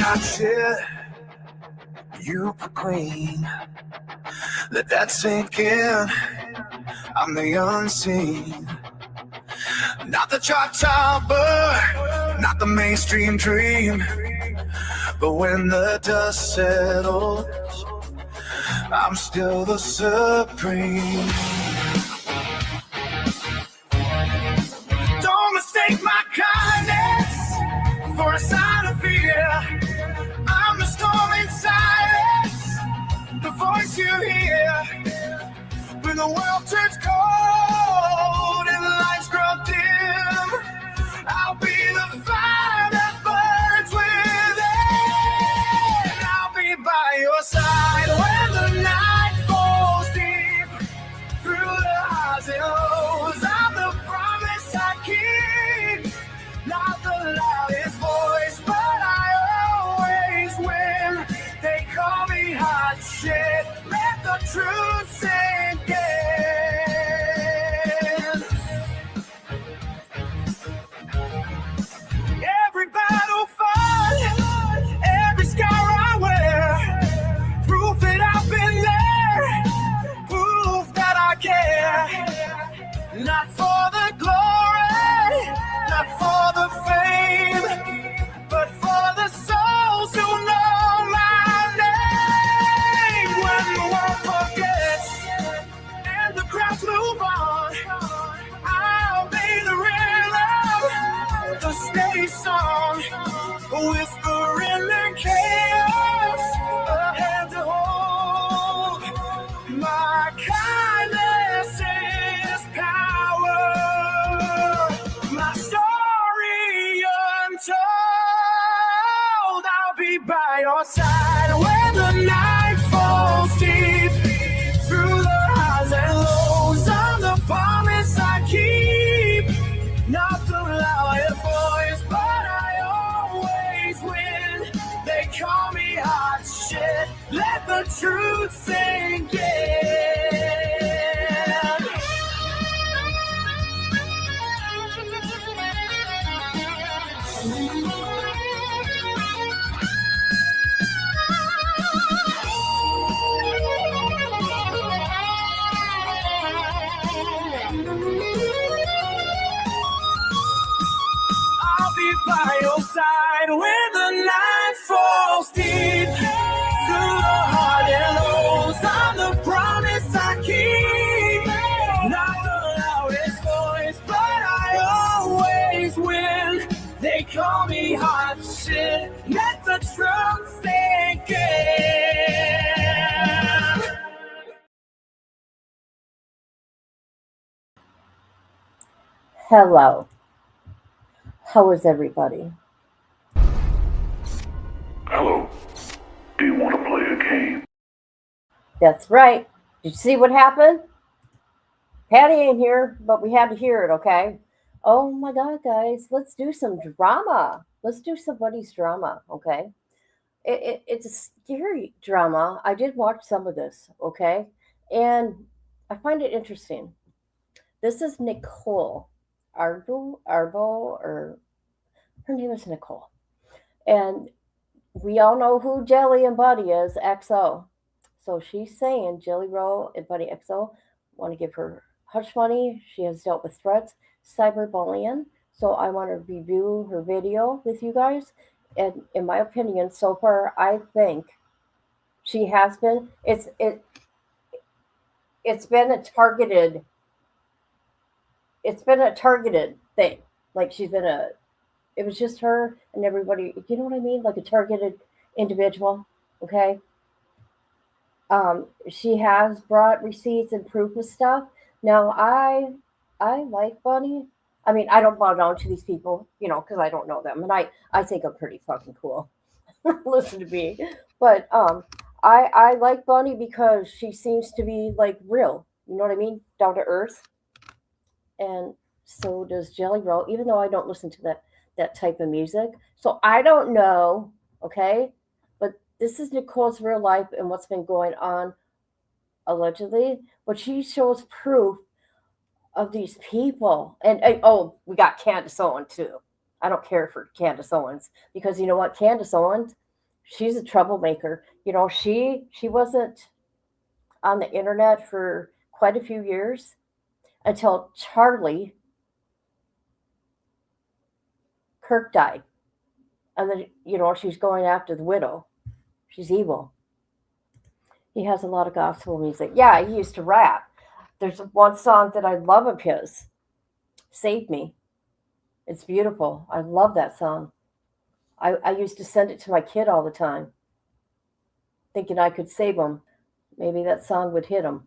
hot shit you proclaim. Let that sink in. I'm the unseen. Not the chart topper, not the mainstream dream. But when the dust settles, I'm still the supreme. Don't mistake my kindness for a sign of fear. I'm the storm in silence, the voice you hear. When the world turns cold and the lights grow dim, I'll be the fire that burns within. I'll be by your side when the night falls deep. Through the highs and lows, I'm the promise I keep. Not the loudest voice, but I always win. They call me hot shit, let the truth sink in. Every battle fought, every scar I wear, proof that I've been there, proof that I care. Not for the glory, not for the fame, but for the souls who know my name. When the world forgets and the crowds move on, I'll be the rhythm, the steady song, whisper in the chaos, a hand to hold. My kindness is power, my story untold. I'll be by your side when the night falls deep. Through the highs and lows, I'm the promise I keep. Not the loudest voice, but I always win. They call me hot shit, let the truth sink in. I'll be by your side when the night falls deep. Through the hard and lows, I'm the promise I keep. Not the loudest voice, but I always win. They call me hot shit, let the truth sink in. Hello. How is everybody? Hello. Do you want to play a game? That's right. Did you see what happened? Patty ain't here, but we had to hear it, okay? Oh my God, guys, let's do some drama. Let's do somebody's drama, okay? It's a scary drama. I did watch some of this, okay? And I find it interesting. This is Nicole. Arbour, or her name is Nicole. And we all know who Jelly and Buddy is, XO. So she's saying Jelly Roll and Buddy XO want to give her hush money. She has dealt with threats, cyberbullying. So I want to review her video with you guys. And in my opinion, so far, I think she has been. It's been a targeted. It's been a targeted thing. Like she's been a. It was just her and everybody. You know what I mean? Like a targeted individual. Okay. She has brought receipts and proof of stuff. Now I like Bunnie. I mean, I don't bow down to these people, because I don't know them, and I think I'm pretty fucking cool. Listen to me, but I like Bunnie because she seems to be like real. You know what I mean? Down to earth, and so does Jelly Roll. Even though I don't listen to that type of music, so I don't know. Okay, but this is Nicole's real life and what's been going on allegedly, but she shows proof of these people. And oh, we got Candace Owens too. I don't care for Candace Owens because you know what? Candace Owens, she's a troublemaker. She wasn't on the internet for quite a few years until Charlie Kirk died. And then, she's going after the widow. She's evil. He has a lot of gospel music. Yeah, he used to rap. There's one song that I love of his, Save Me. It's beautiful. I love that song. I used to send it to my kid all the time, thinking I could save him. Maybe that song would hit him.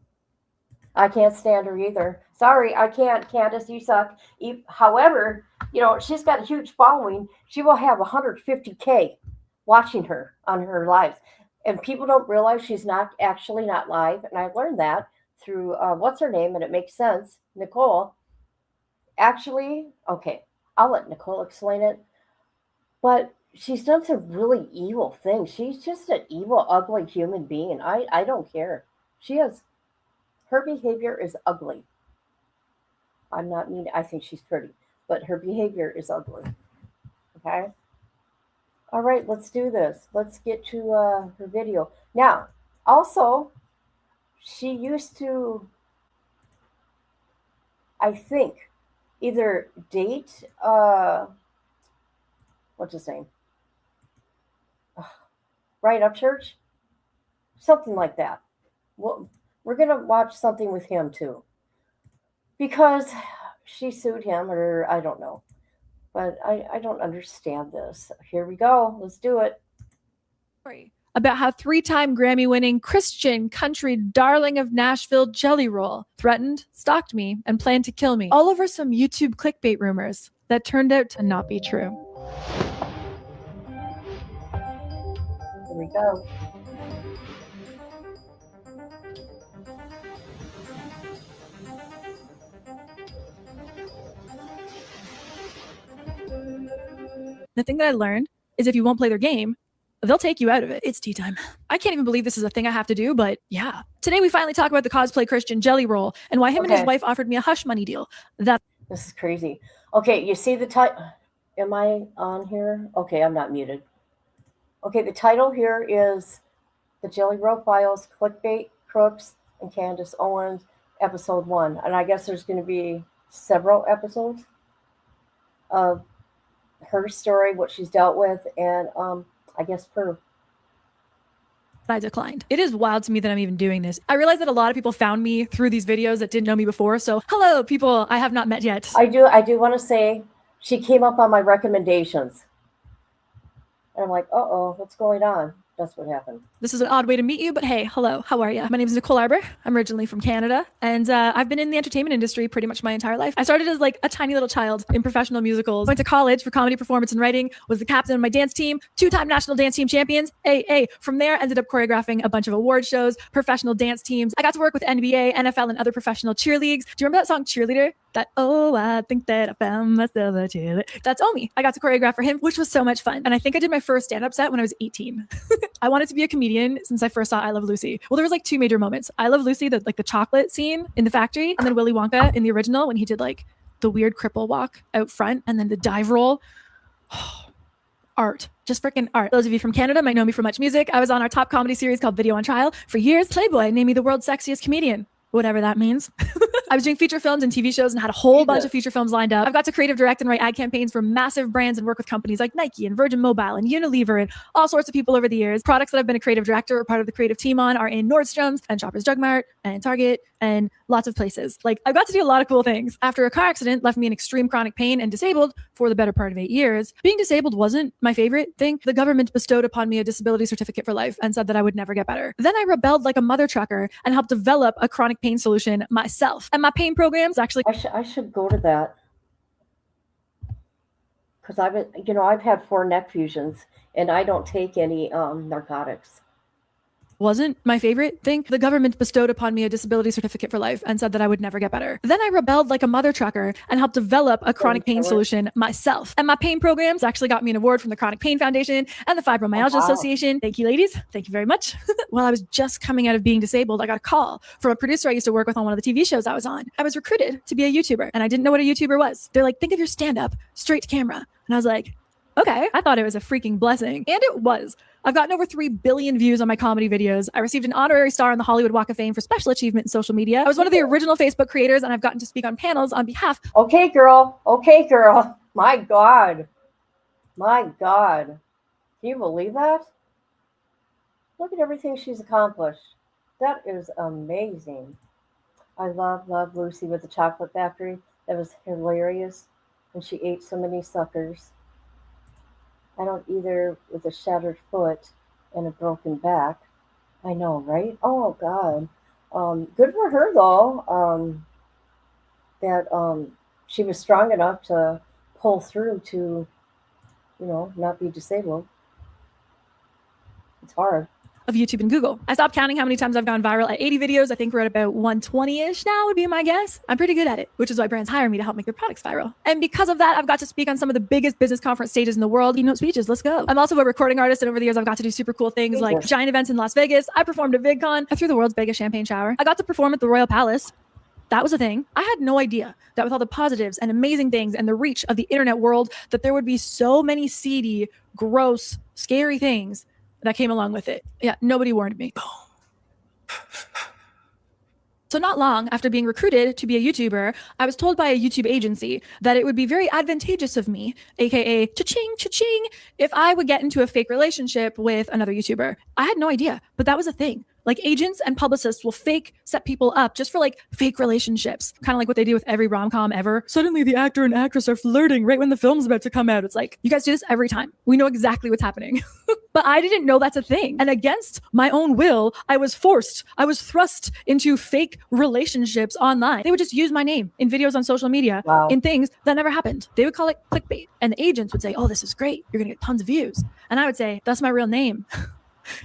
I can't stand her either. Sorry, I can't. Candace, you suck. However, she's got a huge following. She will have 150K watching her on her lives. And people don't realize she's not live. And I learned that through, what's her name? And it makes sense. Nicole. Actually, okay, I'll let Nicole explain it. But she's done some really evil things. She's just an evil, ugly human being. I don't care. Her behavior is ugly. I'm not mean. I think she's pretty, but her behavior is ugly. Okay. All right, let's do this. Let's get to her video. Now, also, she used to, I think, either date, what's his name? Right Up Church? Something like that. Well, we're going to watch something with him too. Because she sued him, or I don't know. But I don't understand this. Here we go. Let's do it. About how 3-time Grammy-winning Christian country darling of Nashville Jelly Roll threatened, stalked me, and planned to kill me, all over some YouTube clickbait rumors that turned out to not be true. Here we go. The thing that I learned is if you won't play their game, they'll take you out of it. It's tea time. I can't even believe this is a thing I have to do, but yeah. Today we finally talk about the cosplay Christian Jelly Roll and why him and his wife offered me a hush money deal. This is crazy. Okay, you see the title? Am I on here? Okay, I'm not muted. Okay, the title here is The Jelly Roll Files, Clickbait, Crooks, and Candace Owens, Episode 1. And I guess there's going to be several episodes of her story, what she's dealt with, and I guess proof. I declined. It is wild to me that I'm even doing this. I realize that a lot of people found me through these videos that didn't know me before. So hello, people I have not met yet. I do want to say she came up on my recommendations. And I'm like, uh-oh, what's going on? That's what happened. This is an odd way to meet you, but hey, hello, how are you? My name is Nicole Arbour. I'm originally from Canada, and I've been in the entertainment industry pretty much my entire life. I started as like a tiny little child in professional musicals. Went to college for comedy performance and writing, was the captain of my dance team, 2-time national dance team champions. From there, ended up choreographing a bunch of award shows, professional dance teams. I got to work with NBA, NFL, and other professional cheer leagues. Do you remember that song Cheerleader? That, oh, I think that I found myself a cheerleader. That's Omi. I got to choreograph for him, which was so much fun. And I think I did my first stand-up set when I was 18. I wanted to be a comedian since I first saw I Love Lucy. Well, there was like 2 major moments. I Love Lucy, the chocolate scene in the factory, and then Willy Wonka in the original when he did like the weird cripple walk out front and then the dive roll. Art. Just freaking art. Those of you from Canada might know me from Much Music. I was on our top comedy series called Video on Trial. For years, Playboy named me the world's sexiest comedian. Whatever that means. I was doing feature films and TV shows and had a whole bunch of feature films lined up. I've got to creative direct and write ad campaigns for massive brands and work with companies like Nike and Virgin Mobile and Unilever and all sorts of people over the years. Products that I've been a creative director or part of the creative team on are in Nordstrom's and Shoppers Drug Mart and Target and lots of places. Like, I've got to do a lot of cool things. After a car accident left me in extreme chronic pain and disabled for the better part of 8 years, being disabled wasn't my favorite thing. The government bestowed upon me a disability certificate for life and said that I would never get better. Then I rebelled like a mother trucker and helped develop a chronic pain solution myself. And my pain programs actually... I should go to that. Because I've had 4 neck fusions and I don't take any narcotics. Wasn't my favorite thing. The government bestowed upon me a disability certificate for life and said that I would never get better. Then I rebelled like a mother trucker and helped develop a chronic pain solution myself. And my pain programs actually got me an award from the Chronic Pain Foundation and the Fibromyalgia Association. Thank you, ladies. Thank you very much. While I was just coming out of being disabled, I got a call from a producer I used to work with on one of the TV shows I was on. I was recruited to be a YouTuber and I didn't know what a YouTuber was. They're like, think of your stand-up straight to camera. And I was like, Okay, I thought it was a freaking blessing. And it was. I've gotten over 3 billion views on my comedy videos. I received an honorary star on the Hollywood Walk of Fame for special achievement in social media. I was one of the original Facebook creators, and I've gotten to speak on panels on behalf. Okay, girl. Okay, girl. My God. My God. Can you believe that? Look at everything she's accomplished. That is amazing. I love Lucy with the Chocolate Factory. That was hilarious. And she ate so many suckers. I don't either with a shattered foot and a broken back. I know, right? Oh, God. Good for her, though, that she was strong enough to pull through to, not be disabled. It's hard. Of YouTube and Google. I stopped counting how many times I've gone viral at 80 videos. I think we're at about 120-ish now would be my guess. I'm pretty good at it, which is why brands hire me to help make their products viral. And because of that, I've got to speak on some of the biggest business conference stages in the world. Keynote speeches, let's go. I'm also a recording artist, and over the years, I've got to do super cool things like giant events in Las Vegas. I performed at VidCon. I threw the world's biggest champagne shower. I got to perform at the Royal Palace. That was a thing. I had no idea that with all the positives and amazing things and the reach of the internet world, that there would be so many seedy, gross, scary things that came along with it. Yeah, nobody warned me. So not long after being recruited to be a YouTuber, I was told by a YouTube agency that it would be very advantageous of me, aka cha-ching, cha-ching, if I would get into a fake relationship with another YouTuber. I had no idea, but that was a thing. Like agents and publicists will fake set people up just for like fake relationships. Kind of like what they do with every rom-com ever. Suddenly the actor and actress are flirting right when the film's about to come out. It's like, you guys do this every time. We know exactly what's happening. But I didn't know that's a thing. And against my own will, I was thrust into fake relationships online. They would just use my name in videos on social media, in things that never happened. They would call it clickbait. And the agents would say, oh, this is great. You're gonna get tons of views. And I would say, that's my real name.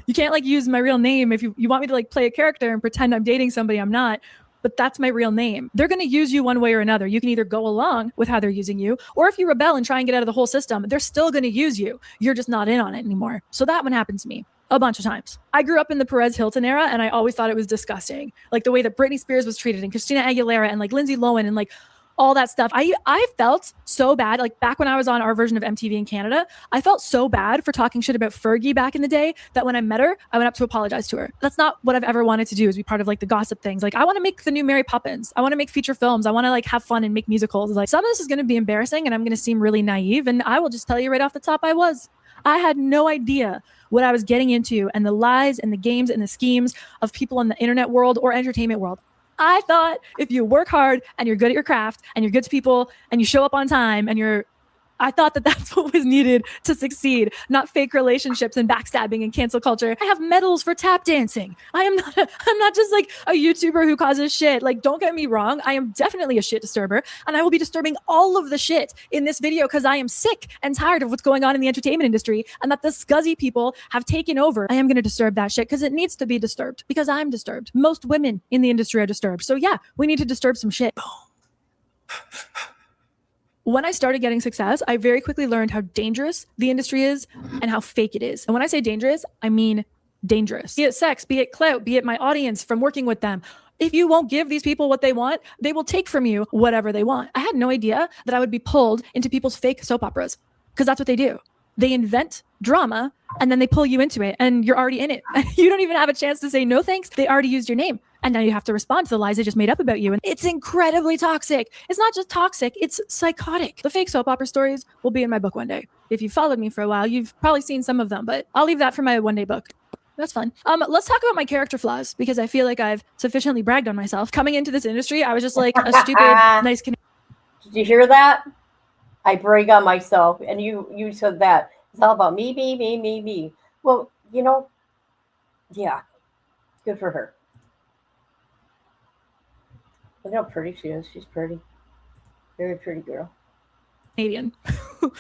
You can't like use my real name if you want me to like play a character and pretend I'm dating somebody I'm not, but that's my real name. They're going to use you one way or another. You can either go along with how they're using you, or if you rebel and try and get out of the whole system, they're still going to use you. You're just not in on it anymore. So that one happened to me a bunch of times. I grew up in the Perez Hilton era, and I always thought it was disgusting. Like the way that Britney Spears was treated, and Christina Aguilera, and like Lindsay Lohan, and like all that stuff. I felt so bad. Like back when I was on our version of MTV in Canada, I felt so bad for talking shit about Fergie back in the day that when I met her, I went up to apologize to her. That's not what I've ever wanted to do, is be part of like the gossip things. Like I want to make the new Mary Poppins. I want to make feature films. I want to like have fun and make musicals. Like some of this is going to be embarrassing and I'm going to seem really naive. And I will just tell you right off the top, I had no idea what I was getting into and the lies and the games and the schemes of people in the internet world or entertainment world. I thought if you work hard and you're good at your craft and you're good to people and you show up on time and I thought that that's what was needed to succeed, not fake relationships and backstabbing and cancel culture. I have medals for tap dancing. I'm not just like a YouTuber who causes shit. Like, don't get me wrong. I am definitely a shit disturber, and I will be disturbing all of the shit in this video because I am sick and tired of what's going on in the entertainment industry and that the scuzzy people have taken over. I am going to disturb that shit because it needs to be disturbed because I'm disturbed. Most women in the industry are disturbed. So yeah, we need to disturb some shit. When I started getting success, I very quickly learned how dangerous the industry is and how fake it is. And when I say dangerous, I mean dangerous. Be it sex, be it clout, be it my audience from working with them. If you won't give these people what they want, they will take from you whatever they want. I had no idea that I would be pulled into people's fake soap operas because that's what they do. They invent drama and then they pull you into it and you're already in it. You don't even have a chance to say no thanks. They already used your name. And now you have to respond to the lies they just made up about you. And it's incredibly toxic. It's not just toxic, it's psychotic. The fake soap opera stories will be in my book one day. If you've followed me for a while, you've probably seen some of them, but I'll leave that for my one-day book. That's fun. Let's talk about my character flaws because I feel like I've sufficiently bragged on myself. Coming into this industry, I was just like a stupid, nice Canadian. Did you hear that? I brag on myself, and you said that. It's all about me, me, me, me, me. Well, yeah, good for her. Look how pretty she is. She's pretty. Very pretty girl.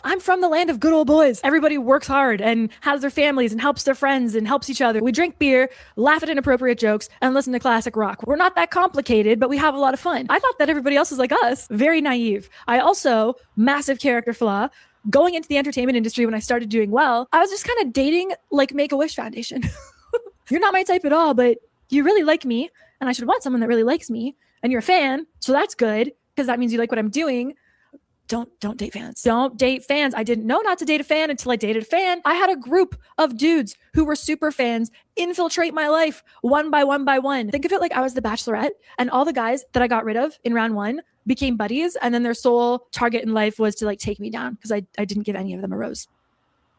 I'm from the land of good old boys. Everybody works hard and has their families and helps their friends and helps each other. We drink beer, laugh at inappropriate jokes, and listen to classic rock. We're not that complicated, but we have a lot of fun. I thought that everybody else was like us. Very naive. I also, massive character flaw, going into the entertainment industry when I started doing well, I was just kind of dating like Make-A-Wish Foundation. You're not my type at all, but you really like me, and I should want someone that really likes me. And you're a fan, so that's good, because that means you like what I'm doing. don't date fans. Don't date fans. I didn't know not to date a fan until I dated a fan. I had a group of dudes who were super fans infiltrate my life one by one by one. Think of it like I was the Bachelorette, and all the guys that I got rid of in round 1 became buddies, and then their sole target in life was to like take me down because I didn't give any of them a rose.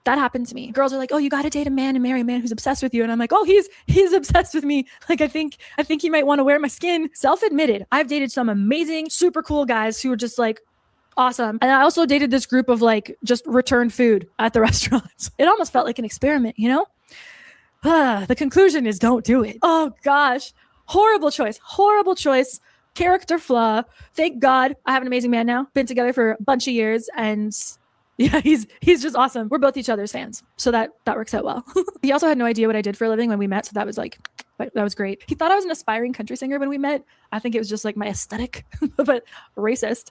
That happened to me. Girls are like, oh, you got to date a man and marry a man who's obsessed with you. And I'm like, oh, he's obsessed with me. Like, I think he might want to wear my skin. Self-admitted, I've dated some amazing, super cool guys who are just like awesome. And I also dated this group of like just returned food at the restaurants. It almost felt like an experiment, you know? The conclusion is don't do it. Oh gosh. Horrible choice. Character flaw. Thank God I have an amazing man now. Been together for a bunch of years, and yeah, he's just awesome. We're both each other's fans. So that works out well. He also had no idea what I did for a living when we met. So that was great. He thought I was an aspiring country singer when we met. I think it was just like my aesthetic, but racist.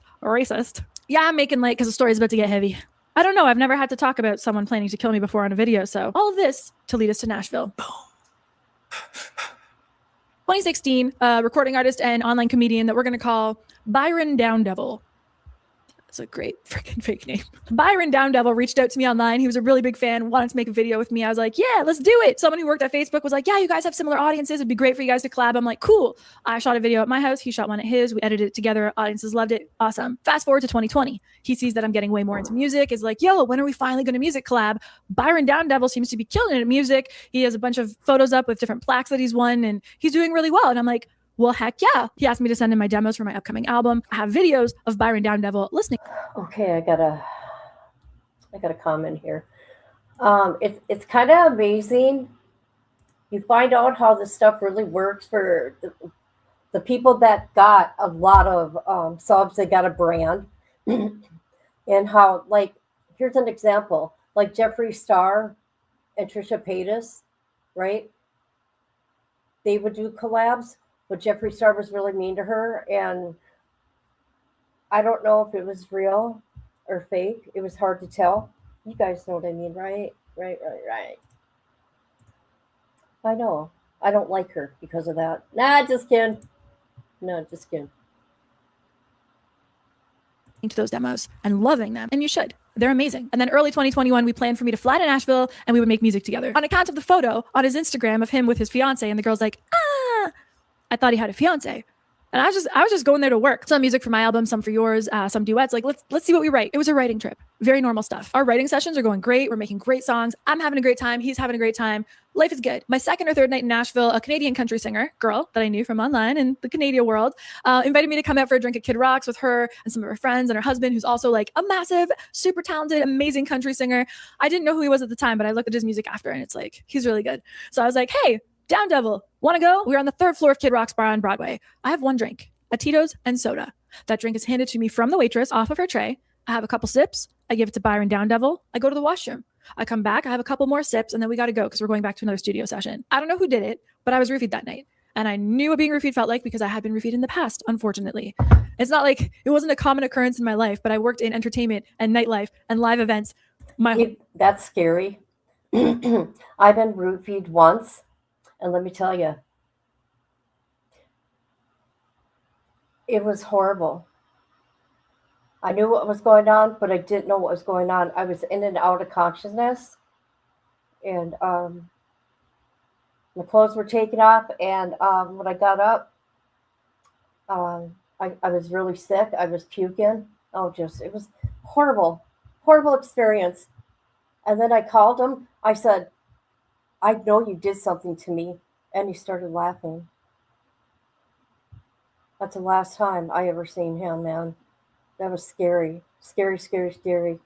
Yeah, I'm making light because the story's about to get heavy. I don't know. I've never had to talk about someone planning to kill me before on a video. So all of this to lead us to Nashville. Boom. 2016, recording artist and online comedian that we're going to call Byron Downdevil. That's a great freaking fake name. Byron Downdevil reached out to me online. He was a really big fan, wanted to make a video with me. I was like, yeah, let's do it. Someone who worked at Facebook was like, yeah, you guys have similar audiences. It'd be great for you guys to collab. I'm like, cool. I shot a video at my house. He shot one at his. We edited it together. Audiences loved it. Awesome. Fast forward to 2020. He sees that I'm getting way more into music. Is like, yo, when are we finally going to music collab? Byron Downdevil seems to be killing it at music. He has a bunch of photos up with different plaques that he's won, and he's doing really well. And I'm like, well, heck yeah. He asked me to send him my demos for my upcoming album. I have videos of Byron Downdevil listening. Okay, I got a comment here. It's kind of amazing. You find out how this stuff really works for the people that got a lot of subs. They got a brand, and how, like, here's an example, like Jeffree Star and Trisha Paytas, right? They would do collabs, but Jeffree Star was really mean to her, and I don't know if it was real or fake. It was hard to tell. You guys know what I mean, right? Right. I know. I don't like her because of that. Nah, just kidding. No, just kidding. To those demos and loving them, and you should. They're amazing. And then early 2021, we planned for me to fly to Nashville and we would make music together. On account of the photo on his Instagram of him with his fiance, and the girl's like, I thought he had a fiance. And I was just going there to work. Some music for my album, some for yours, some duets. Like, let's see what we write. It was a writing trip. Very normal stuff. Our writing sessions are going great. We're making great songs. I'm having a great time. He's having a great time. Life is good. My second or third night in Nashville, a Canadian country singer, girl that I knew from online in the Canadian world, invited me to come out for a drink at Kid Rock's with her and some of her friends and her husband, who's also like a massive, super talented, amazing country singer. I didn't know who he was at the time, but I looked at his music after, and it's like, he's really good. So I was like, hey, Downdevil, want to go? We're on the 3rd floor of Kid Rock's bar on Broadway. I have one drink, a Tito's and soda. That drink is handed to me from the waitress off of her tray. I have a couple sips. I give it to Byron Downdevil. I go to the washroom. I come back. I have a couple more sips, and then we got to go because we're going back to another studio session. I don't know who did it, but I was roofied that night. And I knew what being roofied felt like because I had been roofied in the past, unfortunately. It's not like it wasn't a common occurrence in my life, but I worked in entertainment and nightlife and live events. That's scary. I've been roofied once, and let me tell you, it was horrible. I knew what was going on, but I didn't know what was going on. I was in and out of consciousness, and the clothes were taken off, and when I got up, I was really sick. I was puking. It was horrible experience. And then I called him. I said, I know you did something to me. And he started laughing. That's the last time I ever seen him, man. That was scary. Scary.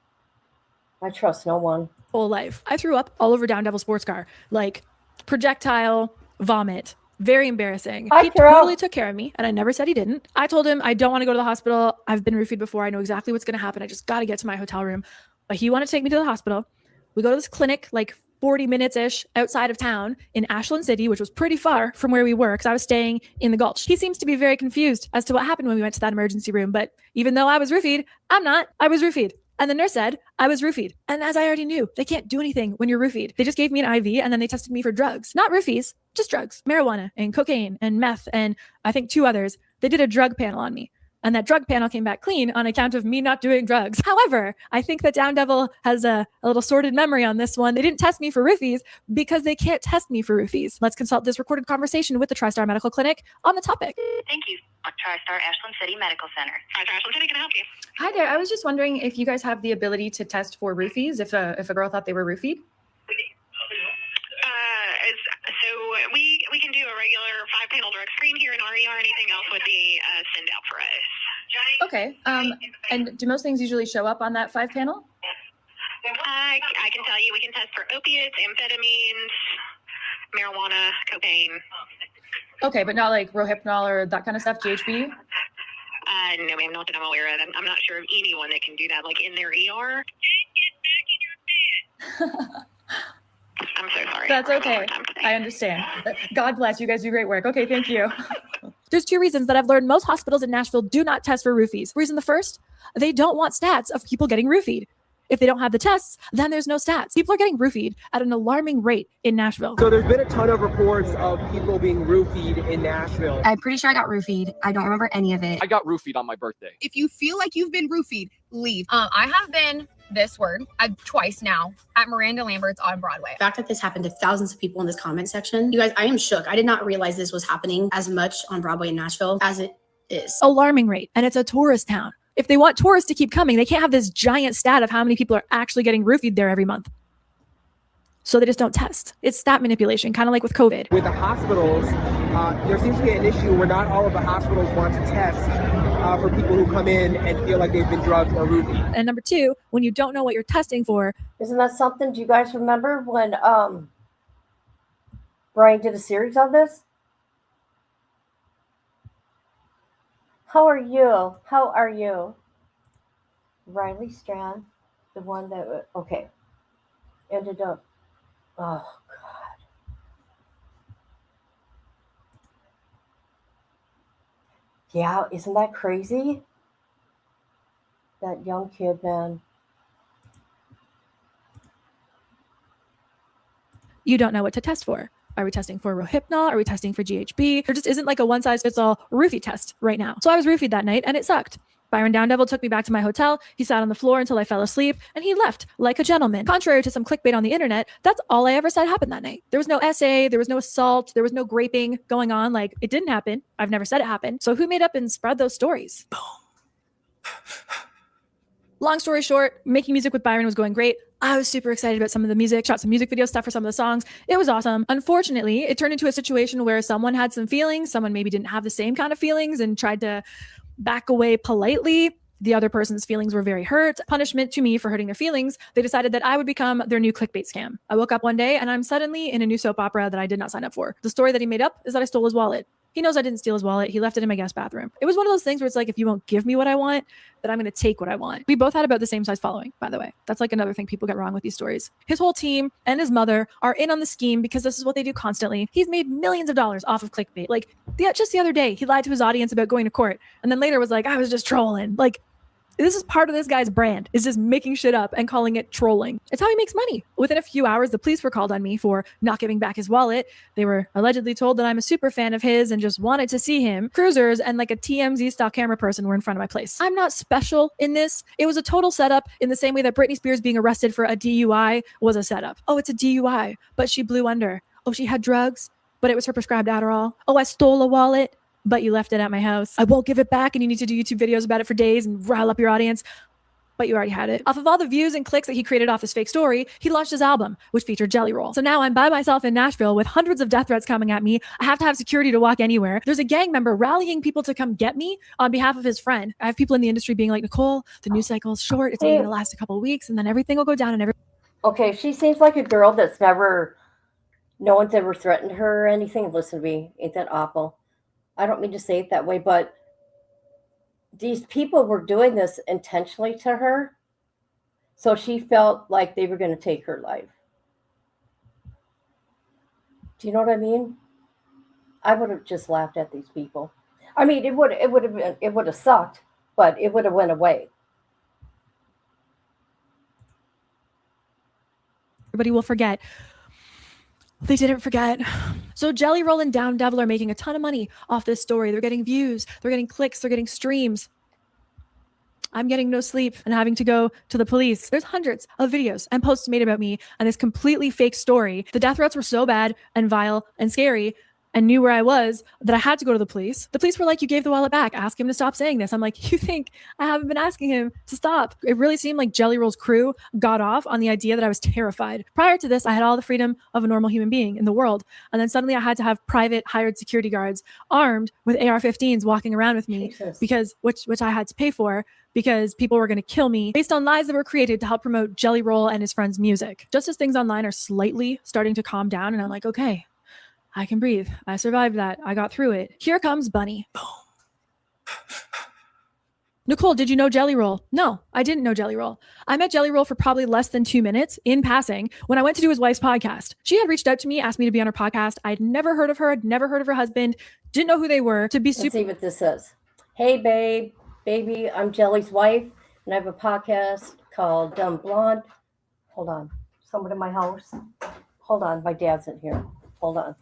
I trust no one. Whole life. I threw up all over Downdevil sports car. Like projectile vomit. Very embarrassing. He totally took care of me, and I never said he didn't. I told him I don't want to go to the hospital. I've been roofied before. I know exactly what's going to happen. I just got to get to my hotel room. But he wanted to take me to the hospital. We go to this clinic like 40 minutes-ish outside of town in Ashland City, which was pretty far from where we were because I was staying in the Gulch. He seems to be very confused as to what happened when we went to that emergency room. But even though I was roofied, I'm not. I was roofied. And the nurse said I was roofied. And as I already knew, they can't do anything when you're roofied. They just gave me an IV, and then they tested me for drugs. Not roofies, just drugs. Marijuana and cocaine and meth and I think 2 others. They did a drug panel on me. And that drug panel came back clean on account of me not doing drugs. However, I think that Down Devil has a little sordid memory on this one. They didn't test me for roofies because they can't test me for roofies. Let's consult this recorded conversation with the TriStar Medical Clinic on the topic. Thank you. TriStar Ashland City Medical Center. TriStar Ashland City, can I help you? Hi there. I was just wondering if you guys have the ability to test for roofies if a girl thought they were roofied. So we can do a regular 5-panel drug screen here in RER. Anything else would be send out for us. Okay. And do most things usually show up on that 5-panel? I can tell you we can test for opiates, amphetamines, marijuana, cocaine. Okay, but not like Rohypnol or that kind of stuff, GHB? No, ma'am, not that I'm aware of. I'm not sure of anyone that can do that, like in their ER. I'm so sorry. That's okay. I understand. God bless. You guys do great work. Okay, thank you. There's 2 reasons that I've learned most hospitals in Nashville do not test for roofies. Reason the first, they don't want stats of people getting roofied. If they don't have the tests, then there's no stats. People are getting roofied at an alarming rate in Nashville. So there's been a ton of reports of people being roofied in Nashville. I'm pretty sure I got roofied. I don't remember any of it. I got roofied on my birthday. If you feel like you've been roofied, leave. I have been this word twice now at Miranda Lambert's on Broadway. The fact that this happened to thousands of people in this comment section, you guys, I am shook. I did not realize this was happening as much on Broadway in Nashville as it is. Alarming rate. And it's a tourist town. If they want tourists to keep coming, they can't have this giant stat of how many people are actually getting roofied there every month. So they just don't test. It's stat manipulation, kind of like with COVID. With the hospitals, there seems to be an issue where not all of the hospitals want to test for people who come in and feel like they've been drugged or roofied. And number 2, when you don't know what you're testing for. Isn't that something? Do you guys remember when Brian did a series on this? How are you? How are you? Riley Strand, the one that, okay, ended up, oh, God. Yeah, isn't that crazy? That young kid, man. You don't know what to test for. Are we testing for Rohypnol? Are we testing for GHB? There just isn't like a one-size-fits-all roofie test right now. So I was roofied that night and it sucked. Byron Down Devil took me back to my hotel. He sat on the floor until I fell asleep and he left like a gentleman. Contrary to some clickbait on the internet, that's all I ever said happened that night. There was no essay, there was no assault, there was no graping going on. Like, it didn't happen. I've never said it happened. So who made up and spread those stories? Boom. Long story short, making music with Byron was going great. I was super excited about some of the music, shot some music video stuff for some of the songs. It was awesome. Unfortunately, it turned into a situation where someone had some feelings, someone maybe didn't have the same kind of feelings and tried to back away politely. The other person's feelings were very hurt. Punishment to me for hurting their feelings, they decided that I would become their new clickbait scam. I woke up one day and I'm suddenly in a new soap opera that I did not sign up for. The story that he made up is that I stole his wallet. He knows I didn't steal his wallet. He left it in my guest bathroom. It was one of those things where it's like, if you won't give me what I want, then I'm going to take what I want. We both had about the same size following, by the way. That's like another thing people get wrong with these stories. His whole team and his mother are in on the scheme because this is what they do constantly. He's made millions of dollars off of clickbait. Like, just the other day, he lied to his audience about going to court and then later was like, I was just trolling. Like, this is part of this guy's brand, is just making shit up and calling it trolling. It's how he makes money. Within a few hours, the police were called on me for not giving back his wallet. They were allegedly told that I'm a super fan of his and just wanted to see him. Cruisers and like a TMZ style camera person were in front of my place. I'm not special in this. It was a total setup in the same way that Britney Spears being arrested for a DUI was a setup. Oh, it's a DUI, but she blew under. Oh, she had drugs, but it was her prescribed Adderall. Oh, I stole a wallet, but you left it at my house. I won't give it back and you need to do YouTube videos about it for days and rile up your audience. But you already had it. Off of all the views and clicks that he created off his fake story, he launched his album, which featured Jelly Roll. So now I'm by myself in Nashville with hundreds of death threats coming at me. I have to have security to walk anywhere. There's a gang member rallying people to come get me on behalf of his friend. I have people in the industry being like, Nicole, the news cycle is short. It's only going to last a couple of weeks and then everything will go down and everything. Okay, she seems like a girl that's no one's ever threatened her or anything. Listen to me, ain't that awful? I don't mean to say it that way, but these people were doing this intentionally to her. So she felt like they were going to take her life. Do you know what I mean? I would have just laughed at these people. I mean, it would have sucked, but it would have went away. Everybody will forget. They didn't forget. So Jelly Roll and Down Devil are making a ton of money off this story. They're getting views, they're getting clicks, they're getting streams. I'm getting no sleep and having to go to the police. There's hundreds of videos and posts made about me and this completely fake story. The death threats were so bad and vile and scary and knew where I was that I had to go to the police. The police were like, you gave the wallet back. Ask him to stop saying this. I'm like, you think I haven't been asking him to stop? It really seemed like Jelly Roll's crew got off on the idea that I was terrified. Prior to this, I had all the freedom of a normal human being in the world. And then suddenly I had to have private hired security guards armed with AR-15s walking around with me because which I had to pay for because people were going to kill me based on lies that were created to help promote Jelly Roll and his friends' music. Just as things online are slightly starting to calm down and I'm like, okay, I can breathe. I survived that. I got through it. Here comes Bunnie. Boom. Nicole, did you know Jelly Roll? No, I didn't know Jelly Roll. I met Jelly Roll for probably less than 2 minutes in passing when I went to do his wife's podcast. She had reached out to me, asked me to be on her podcast. I'd never heard of her. I'd never heard of her husband. Didn't know who they were. To be super. Let's see what this says. Hey, baby, I'm Jelly's wife, and I have a podcast called Dumb Blonde. Hold on. Someone in my house. Hold on. My dad's in here. Hold on.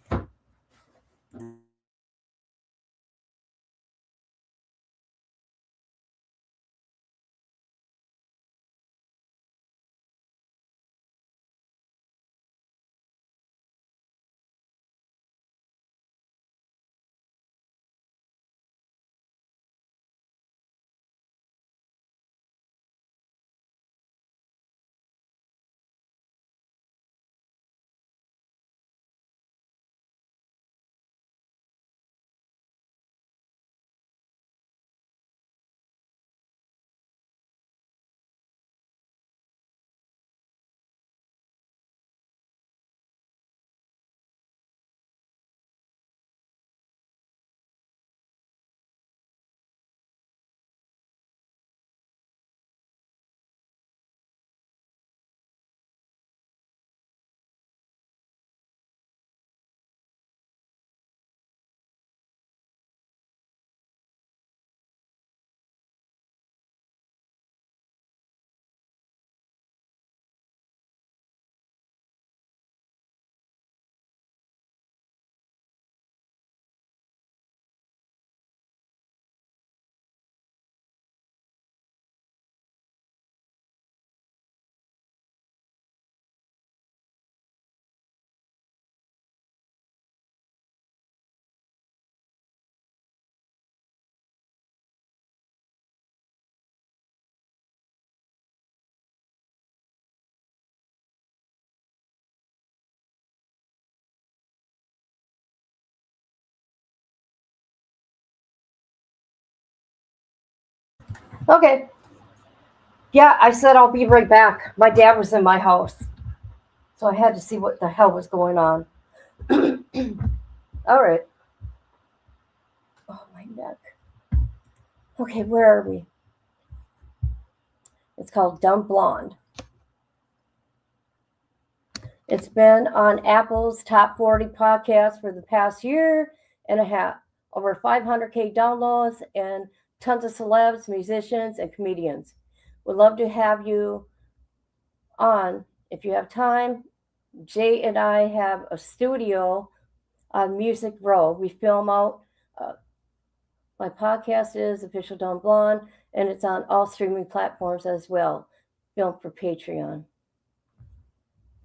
Okay. Yeah, I said I'll be right back. My dad was in my house, so I had to see what the hell was going on. All right. Oh, my neck. Okay, where are we? It's called Dumb Blonde. It's been on Apple's top 40 podcast for the past year and a half. Over 500K downloads and tons of celebs, musicians, and comedians. Would love to have you on if you have time. Jay and I have a studio on Music Row. We film out. My podcast is Official Dumb Blonde, and it's on all streaming platforms as well. Filmed for Patreon.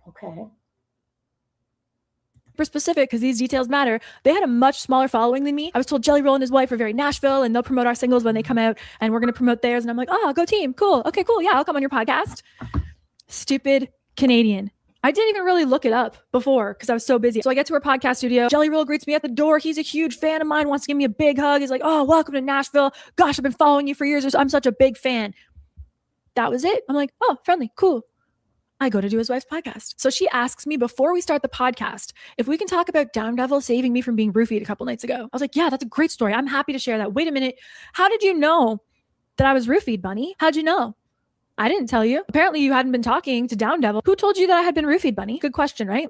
Okay. super specific because these details matter. They had a much smaller following than me. I was told Jelly Roll and his wife are very Nashville and they'll promote our singles when they come out and we're going to promote theirs. And I'm like, oh, go team. Cool. Okay, cool. Yeah, I'll come on your podcast. Stupid Canadian. I didn't even really look it up before because I was so busy. So I get to her podcast studio. Jelly Roll greets me at the door. He's a huge fan of mine, wants to give me a big hug. He's like, oh, welcome to Nashville. Gosh, I've been following you for years. I'm such a big fan. That was it. I'm like, oh, friendly, cool. I go to do his wife's podcast. So she asks me before we start the podcast if we can talk about Down Devil saving me from being roofied a couple nights ago. I was like, yeah, that's a great story. I'm happy to share that. Wait a minute. How did you know that I was roofied, Bunnie? How'd you know? I didn't tell you. Apparently you hadn't been talking to Down Devil. Who told you that I had been roofied, Bunnie? Good question, right?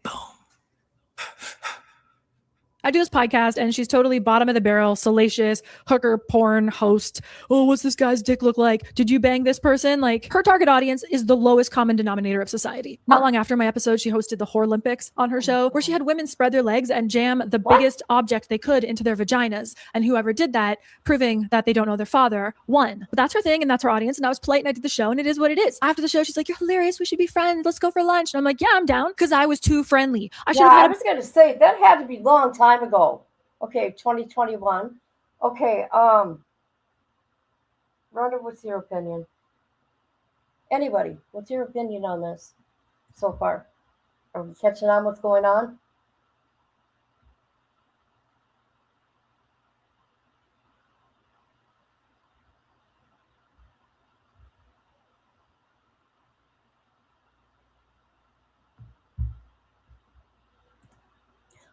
I do this podcast and she's totally bottom of the barrel, salacious, hooker porn host. Oh, what's this guy's dick look like? Did you bang this person? Like, her target audience is the lowest common denominator of society. Not long after my episode, she hosted the Whore Olympics on her show, where she had women spread their legs and jam the biggest object they could into their vaginas. And whoever did that, proving that they don't know their father, won. But that's her thing and that's her audience. And I was polite and I did the show and it is what it is. After the show, she's like, "You're hilarious. We should be friends. Let's go for lunch." And I'm like, "Yeah, I'm down," because I was too friendly. I was going to say that had to be a long time ago. Okay, 2021. Okay, Rhonda, what's your opinion? Anybody, what's your opinion on this so far? Are we catching on what's going on?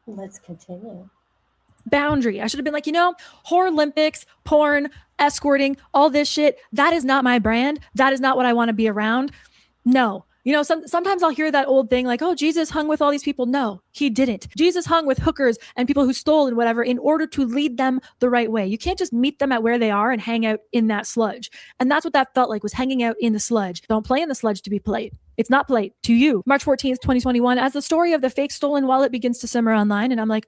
Let's continue. Boundary. I should have been like, Whore Olympics, porn, escorting, all this shit. That is not my brand. That is not what I want to be around. No. Sometimes I'll hear that old thing like, "Oh, Jesus hung with all these people." No, he didn't. Jesus hung with hookers and people who stole and whatever in order to lead them the right way. You can't just meet them at where they are and hang out in that sludge. And that's what that felt like, was hanging out in the sludge. Don't play in the sludge to be polite. It's not polite to you. March 14th, 2021, as the story of the fake stolen wallet begins to simmer online. And I'm like,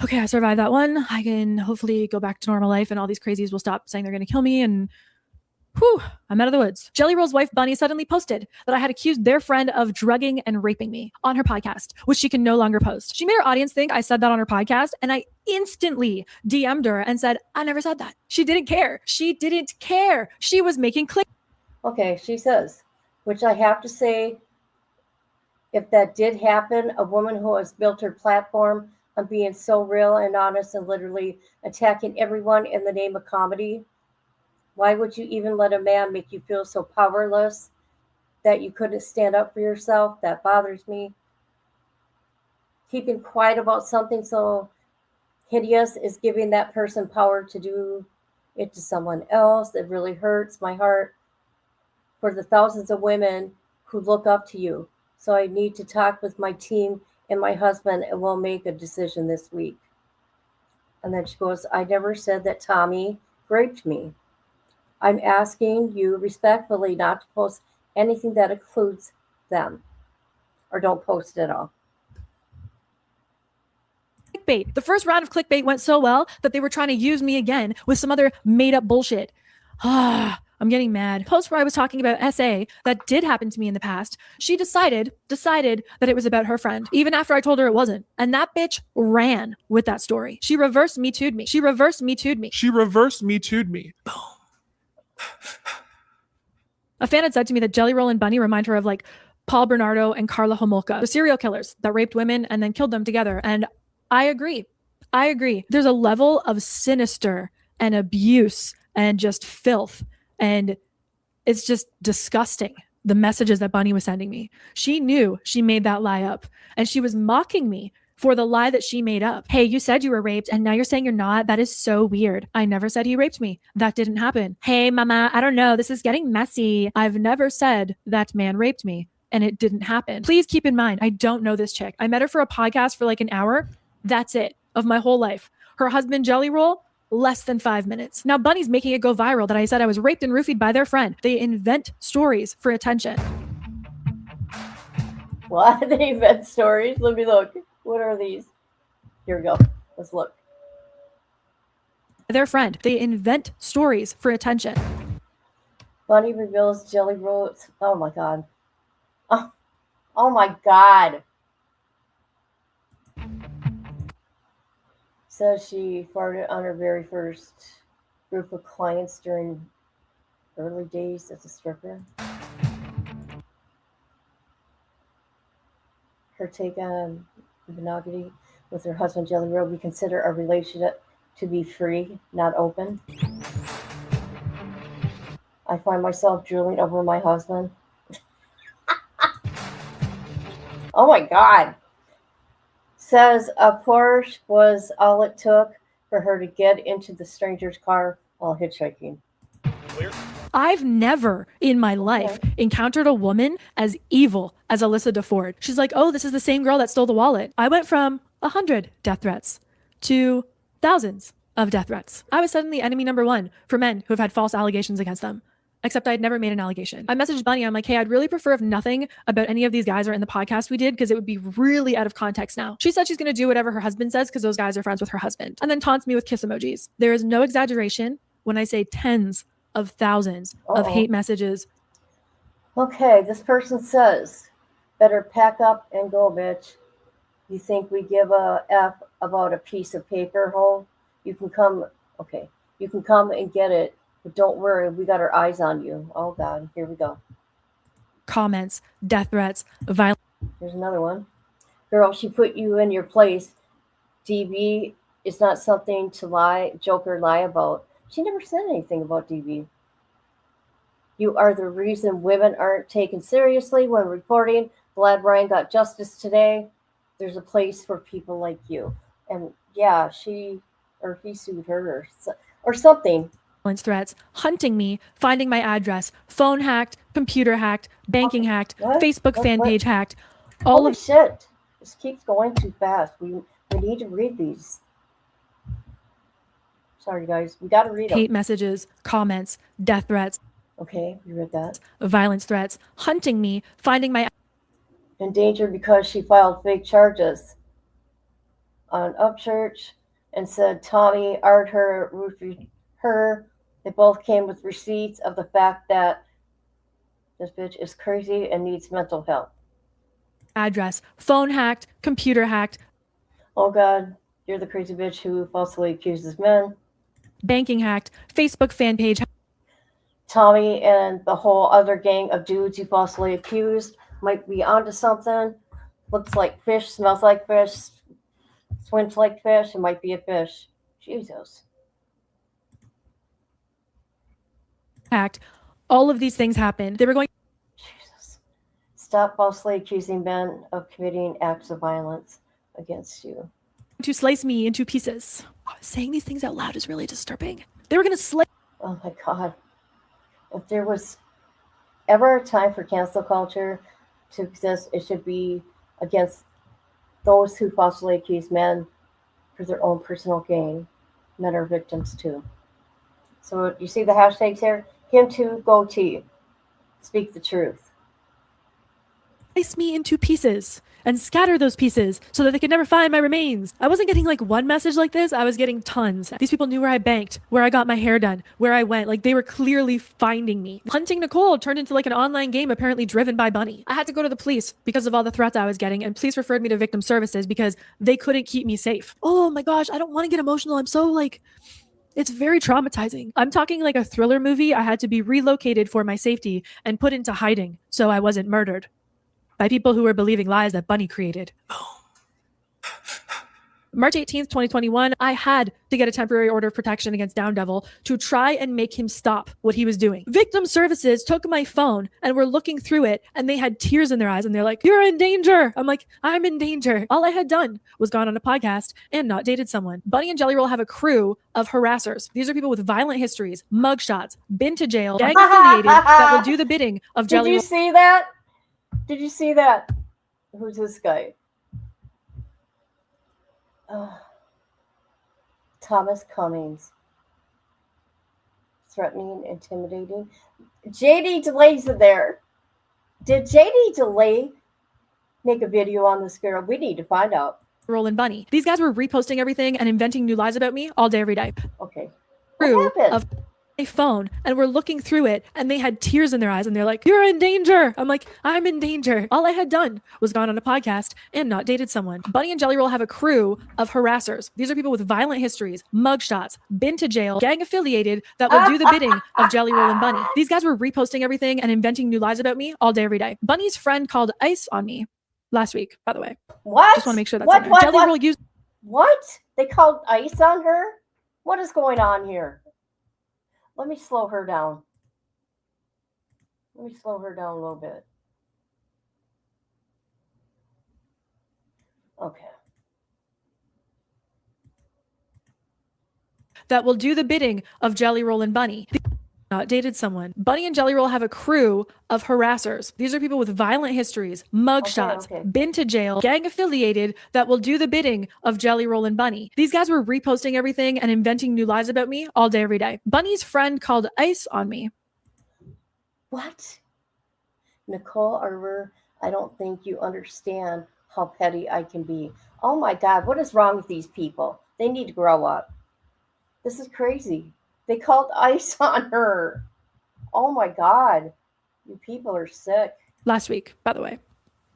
okay, I survived that one. I can hopefully go back to normal life and all these crazies will stop saying they're going to kill me. And whew, I'm out of the woods. Jelly Roll's wife, Bunnie, suddenly posted that I had accused their friend of drugging and raping me on her podcast, which she can no longer post. She made her audience think I said that on her podcast, and I instantly DM'd her and said, "I never said that." She didn't care. She didn't care. She was making click. Okay, she says, which I have to say, if that did happen, a woman who has built her platform on being so real and honest and literally attacking everyone in the name of comedy, why would you even let a man make you feel so powerless that you couldn't stand up for yourself? That bothers me. Keeping quiet about something so hideous is giving that person power to do it to someone else. It really hurts my heart for the thousands of women who look up to you. So I need to talk with my team and my husband, and we'll make a decision this week. And then she goes, "I never said that Tommy raped me. I'm asking you respectfully not to post anything that includes them, or don't post at all." Clickbait. The first round of clickbait went so well that they were trying to use me again with some other made up bullshit. I'm getting mad. Post where I was talking about SA that did happen to me in the past. She decided that it was about her friend, even after I told her it wasn't. And that bitch ran with that story. She reverse Me Too'd me. Boom. A fan had said to me that Jelly Roll and Bunnie remind her of like Paul Bernardo and Carla Homolka, the serial killers that raped women and then killed them together. And I agree. There's a level of sinister and abuse and just filth. And it's just disgusting, the messages that Bunnie was sending me. She knew she made that lie up, and she was mocking me for the lie that she made up. "Hey, you said you were raped, and now you're saying you're not. That is so weird. I never said he raped me. That didn't happen. Hey, mama, I don't know. This is getting messy. I've never said that man raped me, and it didn't happen." Please keep in mind, I don't know this chick. I met her for a podcast for like an hour. That's it, of my whole life. Her husband, Jelly Roll, less than 5 minutes. Now Bunnie's making it go viral that I said I was raped and roofied by their friend. They invent stories for attention. What? They invent stories? Let me look. What are these? Here we go. Let's look. Their friend. They invent stories for attention. Bunnie reveals Jelly Roll. Oh my God. Oh my God. Says she farted on her very first group of clients during early days as a stripper. Her take on monogamy with her husband, Jelly Roll: "We consider our relationship to be free, not open. I find myself drooling over my husband." Oh my God. Says a Porsche was all it took for her to get into the stranger's car while hitchhiking. I've never in my life encountered a woman as evil as Alyssa DeFord. She's like, "Oh, this is the same girl that stole the wallet." I went from 100 death threats to thousands of death threats. I was suddenly enemy number one for men who have had false allegations against them. Except I had never made an allegation. I messaged Bunnie. I'm like, hey, I'd really prefer if nothing about any of these guys are in the podcast we did because it would be really out of context now. She said she's going to do whatever her husband says because those guys are friends with her husband. And then taunts me with kiss emojis. There is no exaggeration when I say tens of thousands of hate messages. Okay, this person says, better pack up and go, bitch. You think we give a F about a piece of paper, ho? You can come and get it. But don't worry, we got our eyes on you. Oh, God, here we go. Comments, death threats, violence. Here's another one. Girl, she put you in your place. DB is not something to joke or lie about. She never said anything about DB. You are the reason women aren't taken seriously when reporting. Glad Ryan got justice today. There's a place for people like you. And yeah, he sued her or something. Threats, hunting me, finding my address, phone hacked, computer hacked, banking hacked, Facebook fan page hacked. Holy shit. This keeps going too fast. We need to read these. Sorry, guys. We got to read them. Hate messages, comments, death threats. Okay, you read that. Violence threats, hunting me, finding my... In danger because she filed fake charges on Upchurch and said Tommy Art her, roofied her. They both came with receipts of the fact that this bitch is crazy and needs mental help. Address, phone hacked, computer hacked. Oh, God, you're the crazy bitch who falsely accuses men. Banking hacked, Facebook fan page. Tommy and the whole other gang of dudes you falsely accused might be onto something. Looks like fish, smells like fish, swims like fish. It might be a fish. Jesus. Hacked. All of these things happened. They were going... Jesus. Stop falsely accusing men of committing acts of violence against you. To slice me into pieces. Saying these things out loud is really disturbing. They were going to slice... Oh, my God. If there was ever a time for cancel culture to exist, it should be against those who falsely accuse men for their own personal gain. Men are victims too. So you see the hashtags here? Him too, goatee. Speak the truth. Slice me into pieces and scatter those pieces so that they could never find my remains. I wasn't getting like one message like this. I was getting tons. These people knew where I banked, where I got my hair done, where I went. Like they were clearly finding me. Hunting Nicole turned into like an online game apparently driven by Bunnie. I had to go to the police because of all the threats I was getting, and police referred me to victim services because they couldn't keep me safe. Oh my gosh, I don't want to get emotional. I'm so like... It's very traumatizing. I'm talking like a thriller movie. I had to be relocated for my safety and put into hiding so I wasn't murdered by people who were believing lies that Bunnie created. March 18th, 2021, I had to get a temporary order of protection against Down Devil to try and make him stop what he was doing. Victim services took my phone and were looking through it, and they had tears in their eyes and they're like, you're in danger. I'm like, I'm in danger. All I had done was gone on a podcast and not dated someone. Bunnie and Jelly Roll have a crew of harassers. These are people with violent histories, mugshots, been to jail, gang affiliated that will do the bidding of Jelly Roll. Did you see that? Did you see that? Who's this guy? Thomas Cummings. Threatening, intimidating. JD Delay's in there. Did JD Delay make a video on this girl? We need to find out. Roll and Bunnie. These guys were reposting everything and inventing new lies about me all day, every day. Okay. Crew of my phone and were looking through it, and they had tears in their eyes and they're like, you're in danger. I'm like, I'm in danger. All I had done was gone on a podcast and not dated someone. Bunnie and Jelly Roll have a crew of harassers. These are people with violent histories, mugshots, been to jail, gang affiliated that will do the bidding of Jelly Roll and Bunnie. These guys were reposting everything and inventing new lies about me all day, every day. Bunnie's friend called ice on me last week, by the way. What? Just want to make sure that's on there. Jelly Roll used... What? They called ice on her? What is going on here? Let me slow her down. Let me slow her down a little bit. Okay. That will do the bidding of Jelly Roll and Bunnie. dated someone. Bunnie and Jelly Roll have a crew of harassers. These are people with violent histories, mugshots, been to jail, gang affiliated, that will do the bidding of Jelly Roll and Bunnie. These guys were reposting everything and inventing new lies about me all day, every day. Bunnie's friend called ICE on me. What? Nicole Arbour, I don't think you understand how petty I can be. Oh my God, what is wrong with these people? They need to grow up. This is crazy. They called ICE on her. Oh my God. You people are sick. Last week, by the way.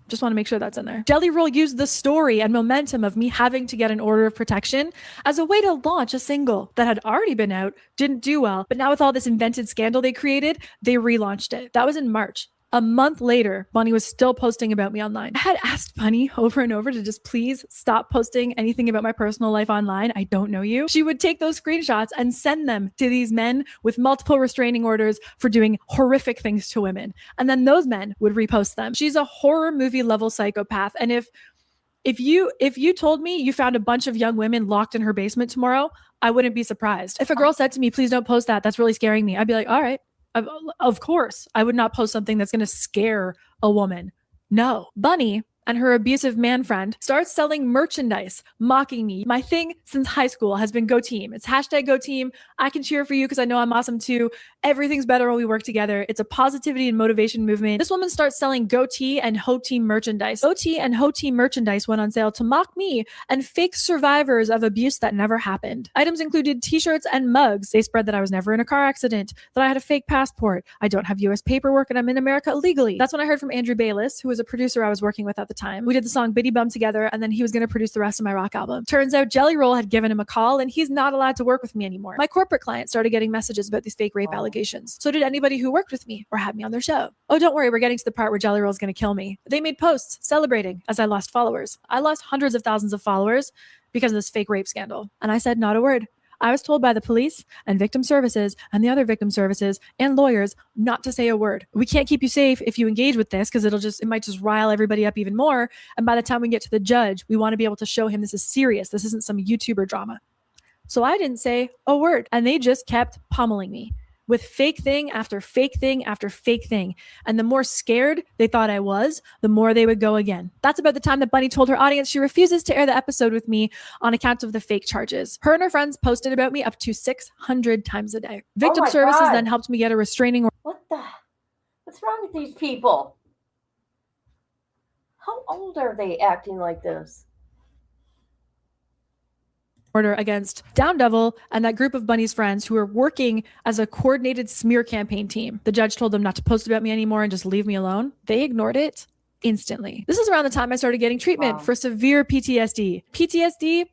Just want to make sure that's in there. Jelly Roll used the story and momentum of me having to get an order of protection as a way to launch a single that had already been out, didn't do well, but now with all this invented scandal they created, they relaunched it. That was in March. A month later, Bunnie was still posting about me online. I had asked Bunnie over and over to just please stop posting anything about my personal life online. I don't know you. She would take those screenshots and send them to these men with multiple restraining orders for doing horrific things to women. And then those men would repost them. She's a horror movie level psychopath. And if you told me you found a bunch of young women locked in her basement tomorrow, I wouldn't be surprised. If a girl said to me, please don't post that, that's really scaring me, I'd be like, all right. Of course, I would not post something that's going to scare a woman. No. Bunnie and her abusive man friend starts selling merchandise, mocking me. My thing since high school has been Go Team. It's hashtag Go Team. I can cheer for you because I know I'm awesome too. Everything's better when we work together. It's a positivity and motivation movement. This woman starts selling Go Tee and Ho Team merchandise. Go Tee and Ho Team merchandise went on sale to mock me and fake survivors of abuse that never happened. Items included t-shirts and mugs. They spread that I was never in a car accident, that I had a fake passport, I don't have US paperwork, and I'm in America illegally. That's when I heard from Andrew Bayless, who was a producer I was working with at the time. We did the song Biddy Bum together, and then he was going to produce the rest of my rock album. Turns out Jelly Roll had given him a call, and he's not allowed to work with me anymore. My corporate clients started getting messages about these fake rape allegations. So did anybody who worked with me or had me on their show. Oh, don't worry, we're getting to the part where Jelly Roll is going to kill me. They made posts celebrating as I lost followers. I lost hundreds of thousands of followers because of this fake rape scandal. And I said not a word. I was told by the police and victim services and the other victim services and lawyers not to say a word. We can't keep you safe if you engage with this because it might just rile everybody up even more. And by the time we get to the judge, we want to be able to show him this is serious. This isn't some YouTuber drama. So I didn't say a word, and they just kept pummeling me with fake thing after fake thing after fake thing. And the more scared they thought I was, the more they would go again. That's about the time that Bunnie told her audience she refuses to air the episode with me on account of the fake charges. Her and her friends posted about me up to 600 times a day. Victim services then helped me get a restraining order. What's wrong with these people? How old are they acting like this? Order against Down Devil and that group of Bunnie's friends who were working as a coordinated smear campaign team. The judge told them not to post about me anymore and just leave me alone. They ignored it instantly. This is around the time I started getting treatment for severe PTSD. PTSD,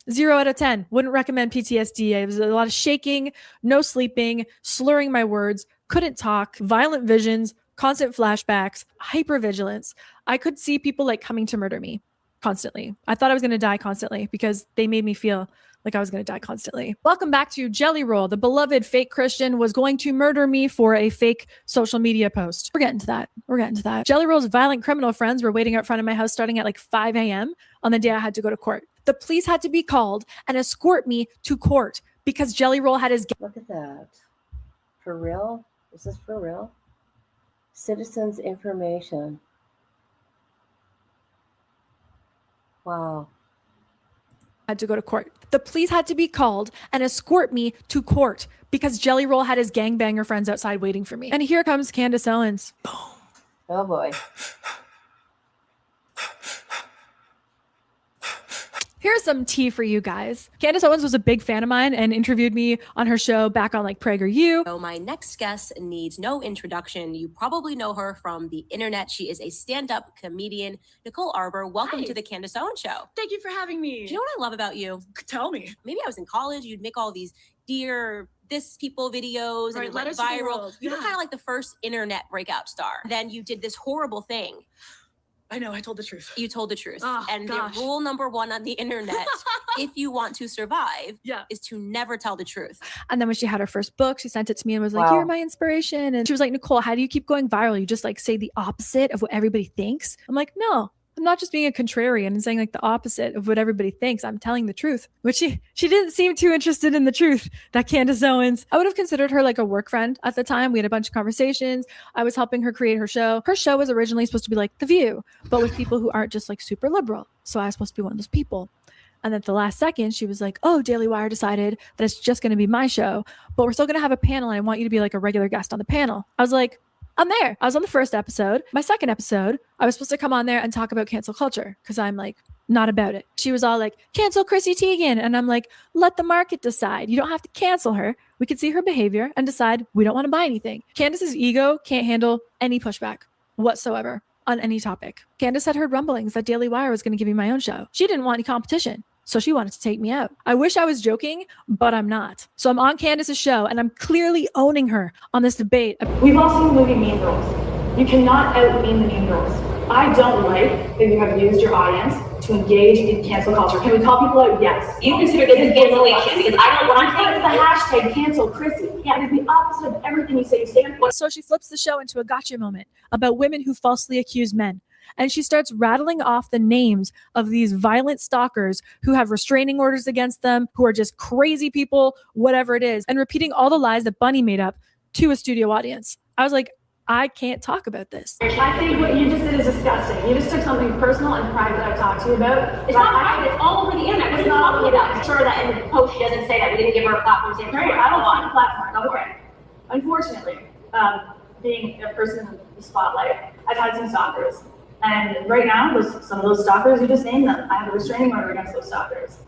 0 out of 10. Wouldn't recommend PTSD. It was a lot of shaking, no sleeping, slurring my words, couldn't talk, violent visions, constant flashbacks, hypervigilance. I could see people like coming to murder me. Constantly. I thought I was going to die constantly because they made me feel like I was going to die constantly. Welcome back to Jelly Roll. The beloved fake Christian was going to murder me for a fake social media post. We're getting to that. Jelly Roll's violent criminal friends were waiting out front of my house starting at like 5 a.m. on the day I had to go to court. The police had to be called and escort me to court because Jelly Roll had his... Look at that. For real? Is this for real? Citizens information. Wow. Had to go to court. The police had to be called and escort me to court because Jelly Roll had his gangbanger friends outside waiting for me. And here comes Candace Owens. Boom. Oh boy. Here's some tea for you guys. Candace Owens was a big fan of mine and interviewed me on her show back on like PragerU. So my next guest needs no introduction. You probably know her from the internet. She is a stand-up comedian, Nicole Arbour. Welcome to the Candace Owens Show. Thank you for having me. Do you know what I love about you? Tell me. Maybe I was in college. You'd make all these Dear This People videos and it went viral. You were kind of like the first internet breakout star. Then you did this horrible thing. I know, I told the truth. You told the truth. Oh, and gosh. the rule number one on the internet, if you want to survive, is to never tell the truth. And then when she had her first book, she sent it to me and was like, you're my inspiration. And she was like, Nicole, how do you keep going viral? You just like say the opposite of what everybody thinks. I'm like, no, I'm not just being a contrarian and saying like the opposite of what everybody thinks. I'm telling the truth, which she didn't seem too interested in the truth, that Candace Owens. I would have considered her like a work friend at the time. We had a bunch of conversations. I was helping her create her show. Her show was originally supposed to be like The View, but with people who aren't just like super liberal. So I was supposed to be one of those people. And then at the last second, she was like, oh, Daily Wire decided that it's just going to be my show, but we're still going to have a panel and I want you to be like a regular guest on the panel. I was like, I'm there. I was on the first episode. My second episode, I was supposed to come on there and talk about cancel culture because I'm like, not about it. She was all like, cancel Chrissy Teigen. And I'm like, let the market decide. You don't have to cancel her. We can see her behavior and decide we don't want to buy anything. Candace's ego can't handle any pushback whatsoever on any topic. Candace had heard rumblings that Daily Wire was going to give me my own show. She didn't want any competition. So she wanted to take me out. I wish I was joking, but I'm not. So I'm on Candace's show and I'm clearly owning her on this debate. We've all seen the movie Mean Girls. You cannot out-mean the Mean Girls. I don't like that you have used your audience to engage in cancel culture. Can we call people out? Yes. You consider this as cancellation because I don't want to the hashtag cancel Chrissy. Yeah, it's the opposite of everything you say you stand for. So she flips the show into a gotcha moment about women who falsely accuse men. And she starts rattling off the names of these violent stalkers who have restraining orders against them, who are just crazy people, whatever it is, and repeating all the lies that Bunnie made up to a studio audience. I was like, I can't talk about this. I think what you just did is disgusting. You just took something personal and private I've talked to you about. It's not private, it's all over the internet. What are you talking about? I'm sure that in the post she doesn't say that we didn't give her a platform. Right, I don't want a platform. Okay. Unfortunately, being a person in the spotlight, I've had some stalkers. And right now, some of those stalkers, you just named them. I have a restraining order against those stalkers.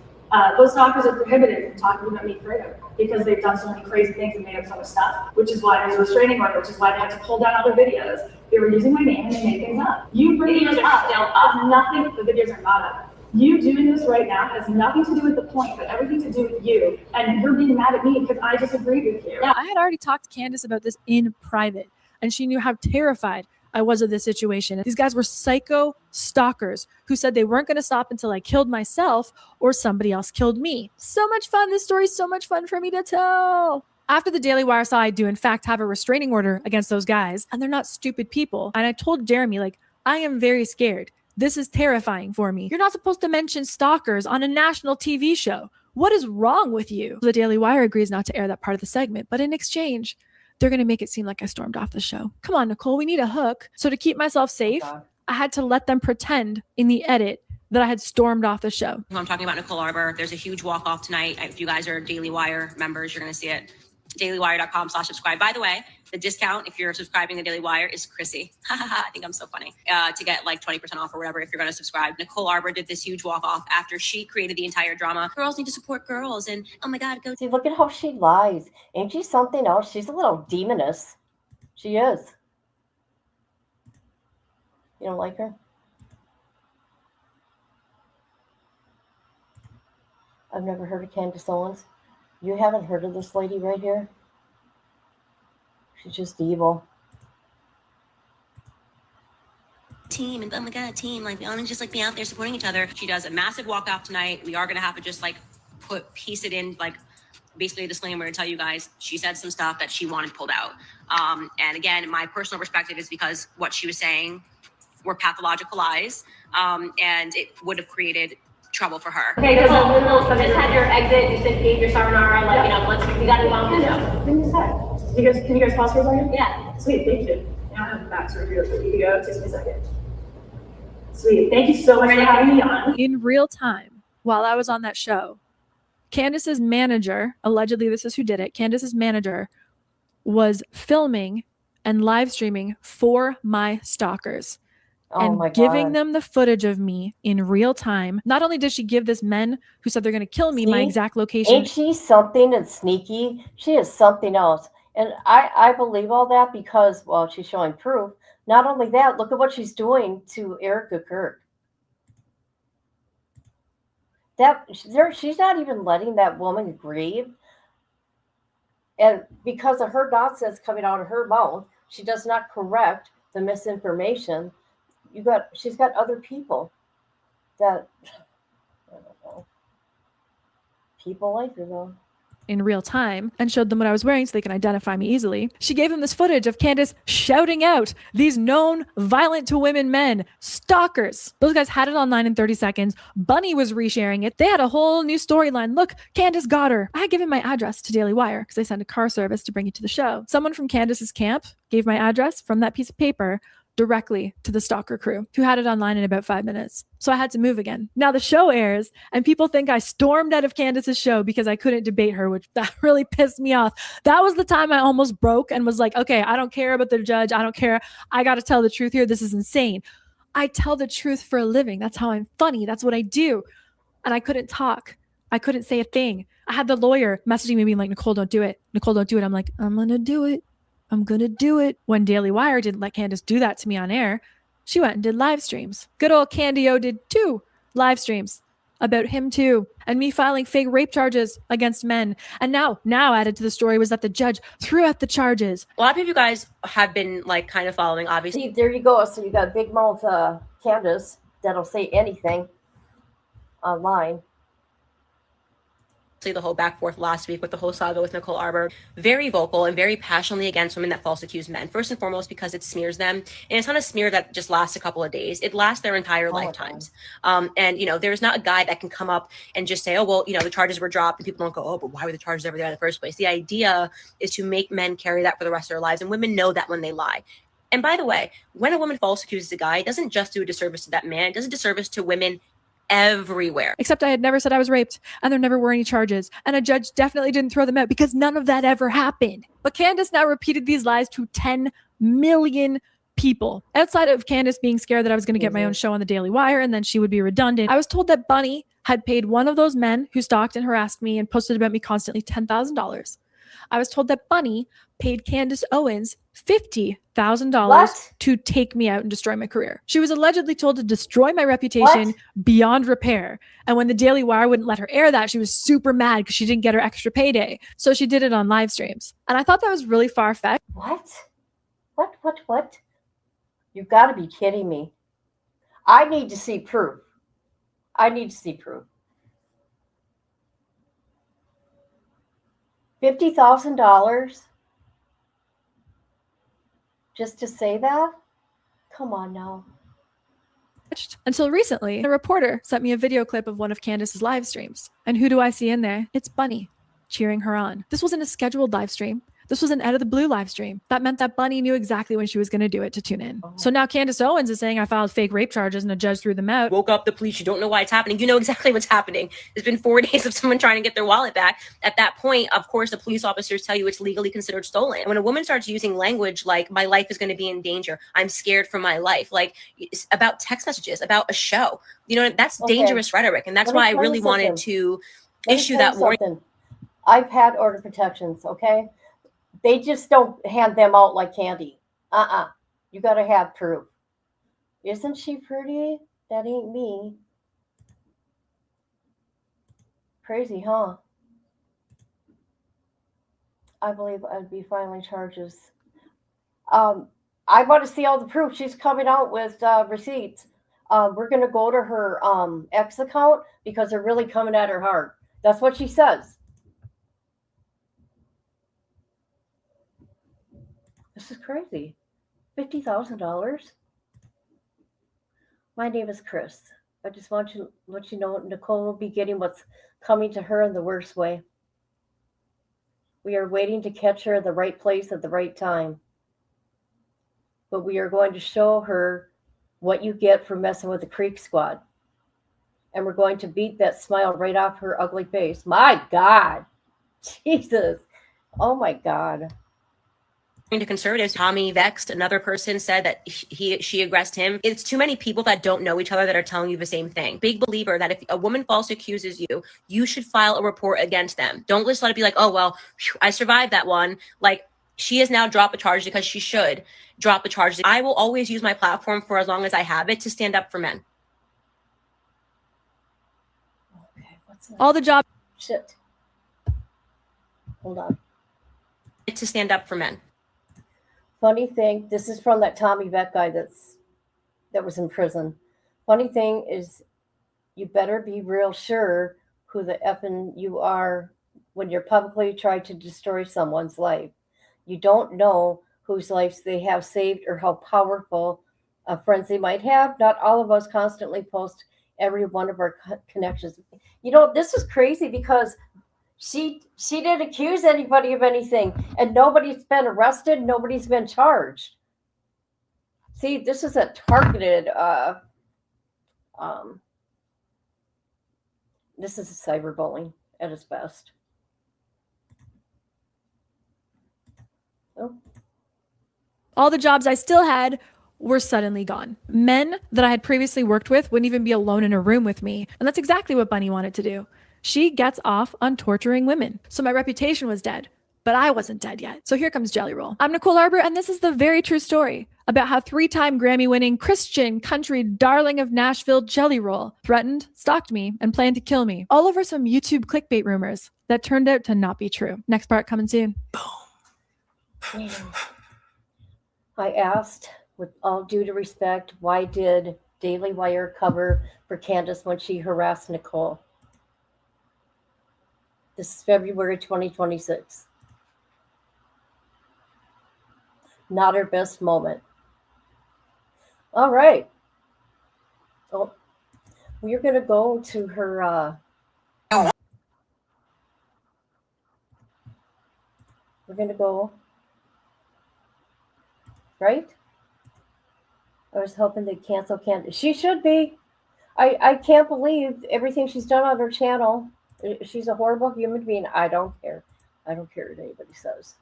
Those stalkers are prohibited from talking about me further because they've done so many crazy things and made up so much stuff, which is why there's a restraining order, which is why they had to pull down other videos. They were using my name and they made things up. You bringing videos are still up. Nothing, the videos are not up. You doing this right now has nothing to do with the point, but everything to do with you. And you're being mad at me because I disagreed with you. Yeah, I had already talked to Candace about this in private, and she knew how terrified I was of this situation. These guys were psycho stalkers who said they weren't going to stop until I killed myself or somebody else killed me. So much fun. This story's so much fun for me to tell. After the Daily Wire saw I do in fact have a restraining order against those guys, and they're not stupid people. And I told Jeremy, like, I am very scared. This is terrifying for me. You're not supposed to mention stalkers on a national TV show. What is wrong with you? The Daily Wire agrees not to air that part of the segment, but in exchange, they're going to make it seem like I stormed off the show. Come on, Nicole, we need a hook. So to keep myself safe, I had to let them pretend in the edit that I had stormed off the show. I'm talking about Nicole Arbour. There's a huge walk-off tonight. If you guys are Daily Wire members, you're going to see it. dailywire.com/subscribe. By the way, the discount, if you're subscribing to Daily Wire, is Chrissy. I think I'm so funny. To get like 20% off or whatever if you're going to subscribe. Nicole Arbour did this huge walk-off after she created the entire drama. Girls need to support girls. And oh my God, go. See, look at how she lies. Ain't she something else? She's a little demoness. She is. You don't like her? I've never heard of Candace Owens. You haven't heard of this lady right here? She's just evil. Team, and oh my God, team, like we all need to just like be out there supporting each other. She does a massive walk off tonight. We are going to have to just like piece it in, like basically a disclaimer to tell you guys, she said some stuff that she wanted pulled out. And again, my personal perspective is because what she was saying were pathological lies, and it would have created trouble for her. Okay, because just had your exit, you said Pete, your sayonara, like, you know, we gotta move on with the show. Can you guys pause for a second? Yeah. Sweet, thank you. Now I have back surgery a week ago. It takes me a second. Sweet, thank you so much for having me on. In real time, while I was on that show, Candace's manager, allegedly this is who did it, Candace's manager was filming and live streaming for my stalkers. And giving them the footage of me in real time. Not only did she give this men who said they're going to kill me my exact location. Ain't she something and sneaky? She is something else. And I believe all that because, well, she's showing proof. Not only that, look at what she's doing to Erica Kirk. She's not even letting that woman grieve. And because of her nonsense coming out of her mouth, she does not correct the misinformation. She's got other people that, I don't know. People like her though. in real time and showed them what I was wearing so they can identify me easily. She gave them this footage of Candace shouting out these known violent to women men, stalkers. Those guys had it online in 30 seconds. Bunnie was resharing it. They had a whole new storyline. Look, Candace got her. I had given my address to Daily Wire because they sent a car service to bring it to the show. Someone from Candace's camp gave my address from that piece of paper directly to the stalker crew, who had it online in about 5 minutes. So I had to move again. Now the show airs and people think I stormed out of Candace's show because I couldn't debate her, which that really pissed me off. That was the time I almost broke and was like, okay, I don't care about the judge. I don't care. I got to tell the truth here. This is insane. I tell the truth for a living. That's how I'm funny. That's what I do. And I couldn't talk. I couldn't say a thing. I had the lawyer messaging me being like, Nicole, don't do it. Nicole, don't do it. I'm like, I'm going to do it. I'm going to do it. When Daily Wire didn't let Candace do that to me on air, she went and did live streams. Good old Candy-O did 2 live streams about him too. And me filing fake rape charges against men. And now added to the story was that the judge threw out the charges. A lot of you guys have been like kind of following, obviously. See, there you go. So you got big mouth Candace that'll say anything online. The whole back forth last week with the whole saga with Nicole Arbour, very vocal and very passionately against women that false accuse men. First and foremost, because it smears them. And it's not a smear that just lasts a couple of days. It lasts their entire lifetimes. And, you know, there's not a guy that can come up and just say, oh, well, you know, the charges were dropped, and people don't go, oh, but why were the charges ever there in the first place? The idea is to make men carry that for the rest of their lives. And women know that when they lie. And by the way, when a woman false accuses a guy, it doesn't just do a disservice to that man. It does a disservice to women everywhere. Except I had never said I was raped, and there never were any charges, and a judge definitely didn't throw them out because none of that ever happened. But Candace now repeated these lies to 10 million people. Outside of Candace being scared that I was going to get my own show on the Daily Wire and then she would be redundant, I was told that Bunnie had paid one of those men who stalked and harassed me and posted about me constantly $10,000. I was told that Bunnie paid Candace Owens $50,000 to take me out and destroy my career. She was allegedly told to destroy my reputation beyond repair. And when the Daily Wire wouldn't let her air that, she was super mad because she didn't get her extra payday. So she did it on live streams. And I thought that was really far-fetched. What? You've got to be kidding me. I need to see proof. $50,000 just to say that? Come on now. Until recently, a reporter sent me a video clip of one of Candace's live streams. And who do I see in there? It's Bunnie cheering her on. This wasn't a scheduled live stream. This was an out of the blue live stream. That meant that Bunnie knew exactly when she was going to do it to tune in. So now Candace Owens is saying I filed fake rape charges and a judge threw them out. Woke up the police. You don't know why it's happening. You know exactly what's happening. There's been 4 days of someone trying to get their wallet back. At that point, of course, the police officers tell you it's legally considered stolen. And when a woman starts using language like my life is going to be in danger, I'm scared for my life, like about text messages, about a show, you know, that's dangerous rhetoric. And that's why I really wanted to issue that warning. I've had order protections, okay? They just don't hand them out like candy. You got to have proof. Isn't she pretty? That ain't me. Crazy, huh? I believe I'd be filing charges. I want to see all the proof. She's coming out with receipts. We're going to go to her X account because they're really coming at her hard. That's what she says. This is crazy. $50,000. My name is Chris. I just want to let you know Nicole will be getting what's coming to her in the worst way. We are waiting to catch her in the right place at the right time. But we are going to show her what you get for messing with the Creek Squad. And we're going to beat that smile right off her ugly face. My God. Jesus. Oh my God. To conservatives, Tommy Vexed, another person, said that she aggressed him. It's too many people that don't know each other that are telling you the same thing. Big believer that if a woman false accuses you, you should file a report against them. Don't just let it be like, oh, well, I survived that one. Like, she has now dropped the charge because she should drop the charges. I will always use my platform for as long as I have it to stand up for men. Okay, what's that? All the job. Shit. Hold on. To stand up for men. Funny thing, this is from that Tommy Beck guy that was in prison. Funny thing is, you better be real sure who the effing you are when you're publicly trying to destroy someone's life. You don't know whose lives they have saved or how powerful friends they might have. Not all of us constantly post every one of our connections. You know, this is crazy because she didn't accuse anybody of anything, and nobody's been arrested, nobody's been charged. See, this is a targeted this is cyberbullying at its best. Oh. All the jobs I still had were suddenly gone. Men that I had previously worked with wouldn't even be alone in a room with me. And that's exactly what Bunnie wanted to do. She gets off on torturing women. So my reputation was dead, but I wasn't dead yet. So here comes Jelly Roll. I'm Nicole Arbour, and this is the very true story about how 3-time Grammy-winning Christian country darling of Nashville, Jelly Roll, threatened, stalked me, and planned to kill me, all over some YouTube clickbait rumors that turned out to not be true. Next part coming soon. Boom. I asked, with all due respect, why did Daily Wire cover for Candace when she harassed Nicole? This is February 2026. Not her best moment. All right. Oh, we're going to go to her. We're going to go. Right? I was hoping they'd cancel Candace. She should be. I can't believe everything she's done on her channel. She's a horrible human being. I don't care. I don't care what anybody says.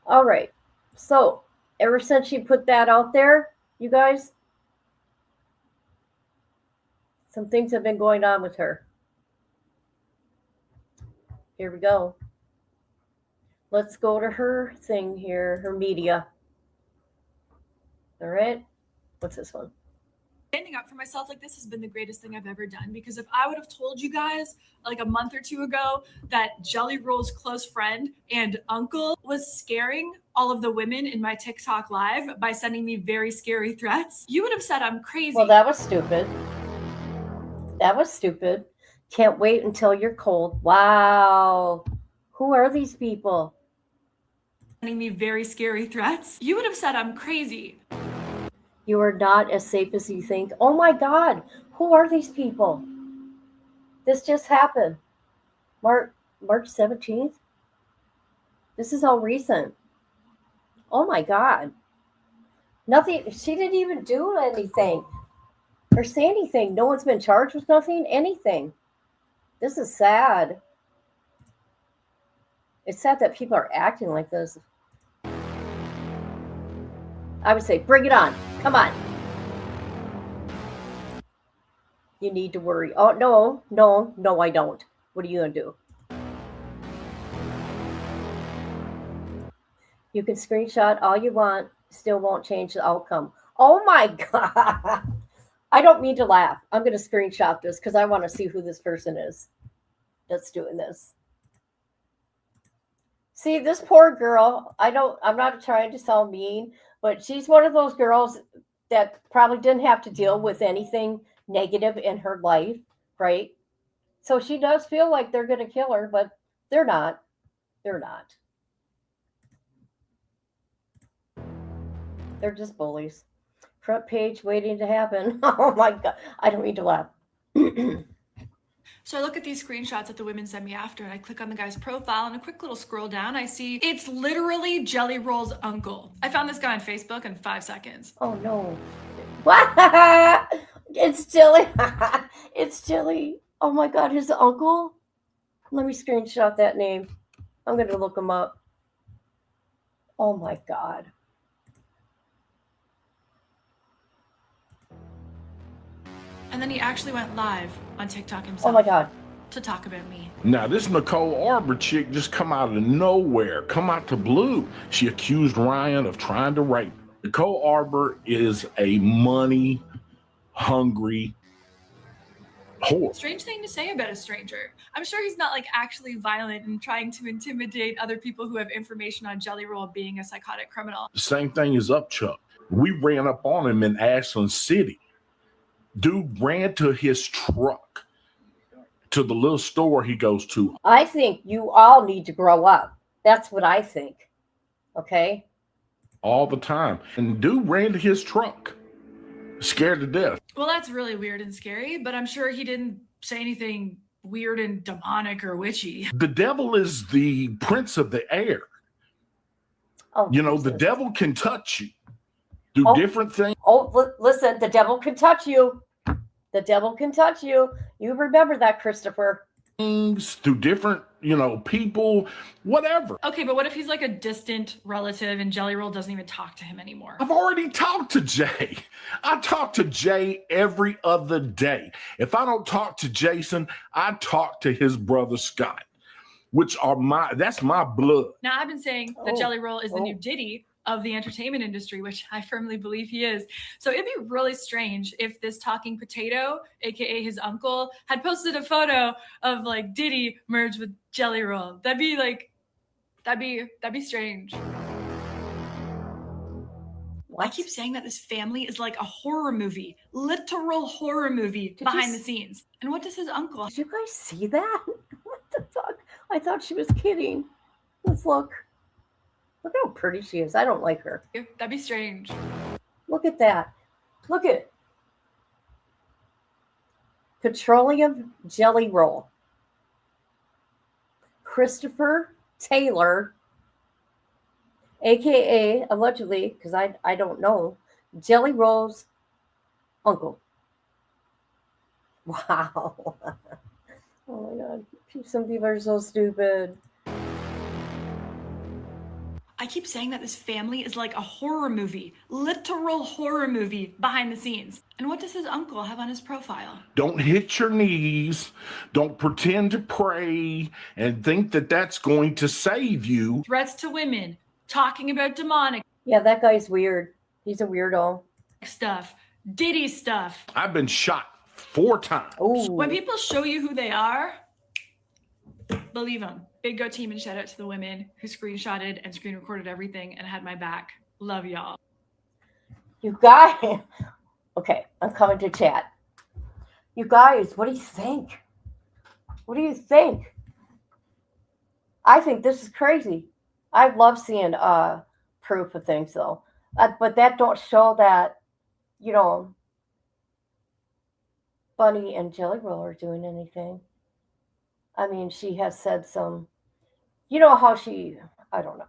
All right. So, ever since she put that out there, you guys, some things have been going on with her. Here we go. Let's go to her thing here, her media. All right. What's this one? Standing up for myself like this has been the greatest thing I've ever done, because if I would have told you guys like a month or two ago that Jelly Roll's close friend and uncle was scaring all of the women in my TikTok live by sending me very scary threats, you would have said I'm crazy. Well, that was stupid. That was stupid. Can't wait until you're cold. Wow. Who are these people? Sending me very scary threats. You would have said I'm crazy. You are not as safe as you think. Oh my God. Who are these people? This just happened. March 17th? This is all recent. Oh my God. Nothing. She didn't even do anything or say anything. No one's been charged with nothing, anything. This is sad. It's sad that people are acting like this. I would say, bring it on. Come on. You need to worry. Oh, no, I don't. What are you going to do? You can screenshot all you want. Still won't change the outcome. Oh, my God. I don't mean to laugh. I'm going to screenshot this because I want to see who this person is that's doing this. See, this poor girl, I'm not trying to sound mean, but she's one of those girls that probably didn't have to deal with anything negative in her life, right? So she does feel like they're going to kill her, but they're not. They're not. They're just bullies. Front page waiting to happen. Oh my God. I don't mean to laugh. So I look at these screenshots that the women send me after, and I click on the guy's profile, and a quick little scroll down, I see it's literally Jelly Roll's uncle. I found this guy on Facebook in 5 seconds. Oh no. What? It's Jelly. It's Jelly. Oh my God, his uncle? Let me screenshot that name. I'm going to look him up. Oh my God. And then he actually went live on TikTok himself. Oh my God. To talk about me. Now, this Nicole Arbour chick just come out of nowhere, come out to blue. She accused Ryan of trying to rape her. Nicole Arbour is a money-hungry whore. Strange thing to say about a stranger. I'm sure he's not like actually violent and trying to intimidate other people who have information on Jelly Roll being a psychotic criminal. The same thing is Upchuck. We ran up on him in Ashland City. Dude ran to his truck to the little store he goes to I think you all need to grow up. That's what I think. Okay? all the time. And dude ran to his truck, scared to death. Well, that's really weird and scary, but I'm sure he didn't say anything weird and demonic or witchy. The devil is the prince of the air. Oh, you know, the devil can touch you, do different things. Oh, listen, the devil can touch you. The devil can touch you. You remember that, Christopher. Through different, people, whatever. Okay, but what if he's like a distant relative and Jelly Roll doesn't even talk to him anymore? I've already talked to Jay. I talk to Jay every other day. If I don't talk to Jason, I talk to his brother Scott, which are that's my blood. Now, I've been saying that Jelly Roll is the new Diddy of the entertainment industry, which I firmly believe he is. So it'd be really strange if this talking potato, aka his uncle, had posted a photo of like Diddy merged with Jelly Roll. That'd be strange. I keep saying that this family is like a horror movie, literal horror movie behind the scenes. And what does his uncle? Did you guys see that? What the fuck? I thought she was kidding. Let's look. Look how pretty she is. I don't like her. That'd be strange. Look at that. Look at Petroleum Jelly Roll. Christopher Taylor, aka allegedly, because I don't know, Jelly Roll's uncle. Wow. Oh my God. Some people are so stupid. I keep saying that this family is like a horror movie, literal horror movie behind the scenes. And what does his uncle have on his profile? Don't hit your knees. Don't pretend to pray and think that that's going to save you. Threats to women, talking about demonic. Yeah, that guy's weird. He's a weirdo. Stuff, Diddy stuff. I've been shot 4 times. Ooh. When people show you who they are, believe them. Big Go team, and shout out to the women who screenshotted and screen recorded everything and had my back. Love y'all. You guys. Okay, I'm coming to chat. You guys, what do you think? What do you think? I think this is crazy. I love seeing proof of things though. But that don't show that, Bunnie and Jelly Roll are doing anything. I mean, she has said some, how I don't know.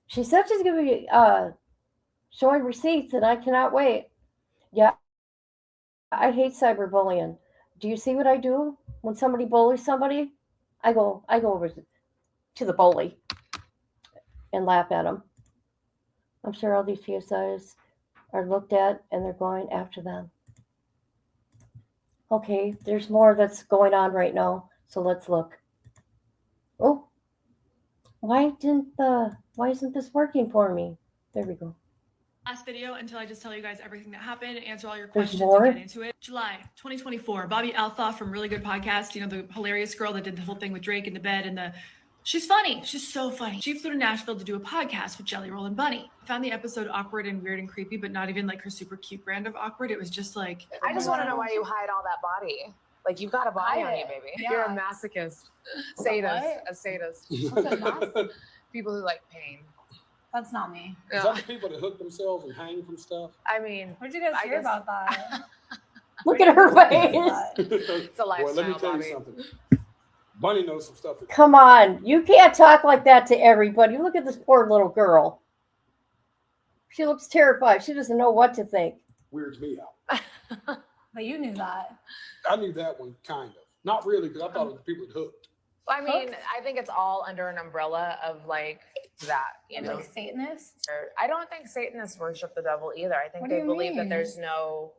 She said she's going to be showing receipts, and I cannot wait. Yeah, I hate cyberbullying. Do you see what I do when somebody bullies somebody? I go over to the bully and laugh at them. I'm sure all these PSIs are looked at, and they're going after them. Okay, there's more that's going on right now, so let's look. Oh, why isn't this working for me? There we go. Last video until I just tell you guys everything that happened, answer all your There's questions more? and get into it. July 2024, Bobby Althoff from Really Good Podcast, the hilarious girl that did the whole thing with Drake in the bed and she's funny. She's so funny. She flew to Nashville to do a podcast with Jelly Roll and Bunnie. I found the episode awkward and weird and creepy, but not even like her super cute brand of awkward. It was just like... I just want to know why you hide all that body. Like, you've got a body on you, baby. Yeah. You're a masochist. A sadist. People who like pain. That's not me. Is that the people that hook themselves and hang from stuff? I mean, Where'd you guys hear about that? Look at her face. It's a lifestyle. Boy, let me tell Bobby. you something. Bunnie knows some stuff. Come on. You can't talk like that to everybody. Look at this poor little girl. She looks terrified. She doesn't know what to think. Weirds me out. But you knew that. I knew that one, kind of. Not really, because I thought it was the people that hooked. I mean, I think it's all under an umbrella of like that, Like Satanists? I don't think Satanists worship the devil either. I think What do they you believe mean? that there's no.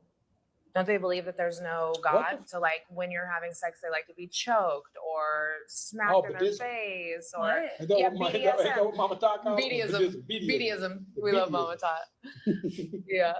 Don't they believe that there's no God? So like when you're having sex, they like to be choked or smacked in their Buddhism. face or What? Ain't that yeah, what ain't that what Mama Tot calls it? BDSM. BDSM. We love Mama Tot. Yeah.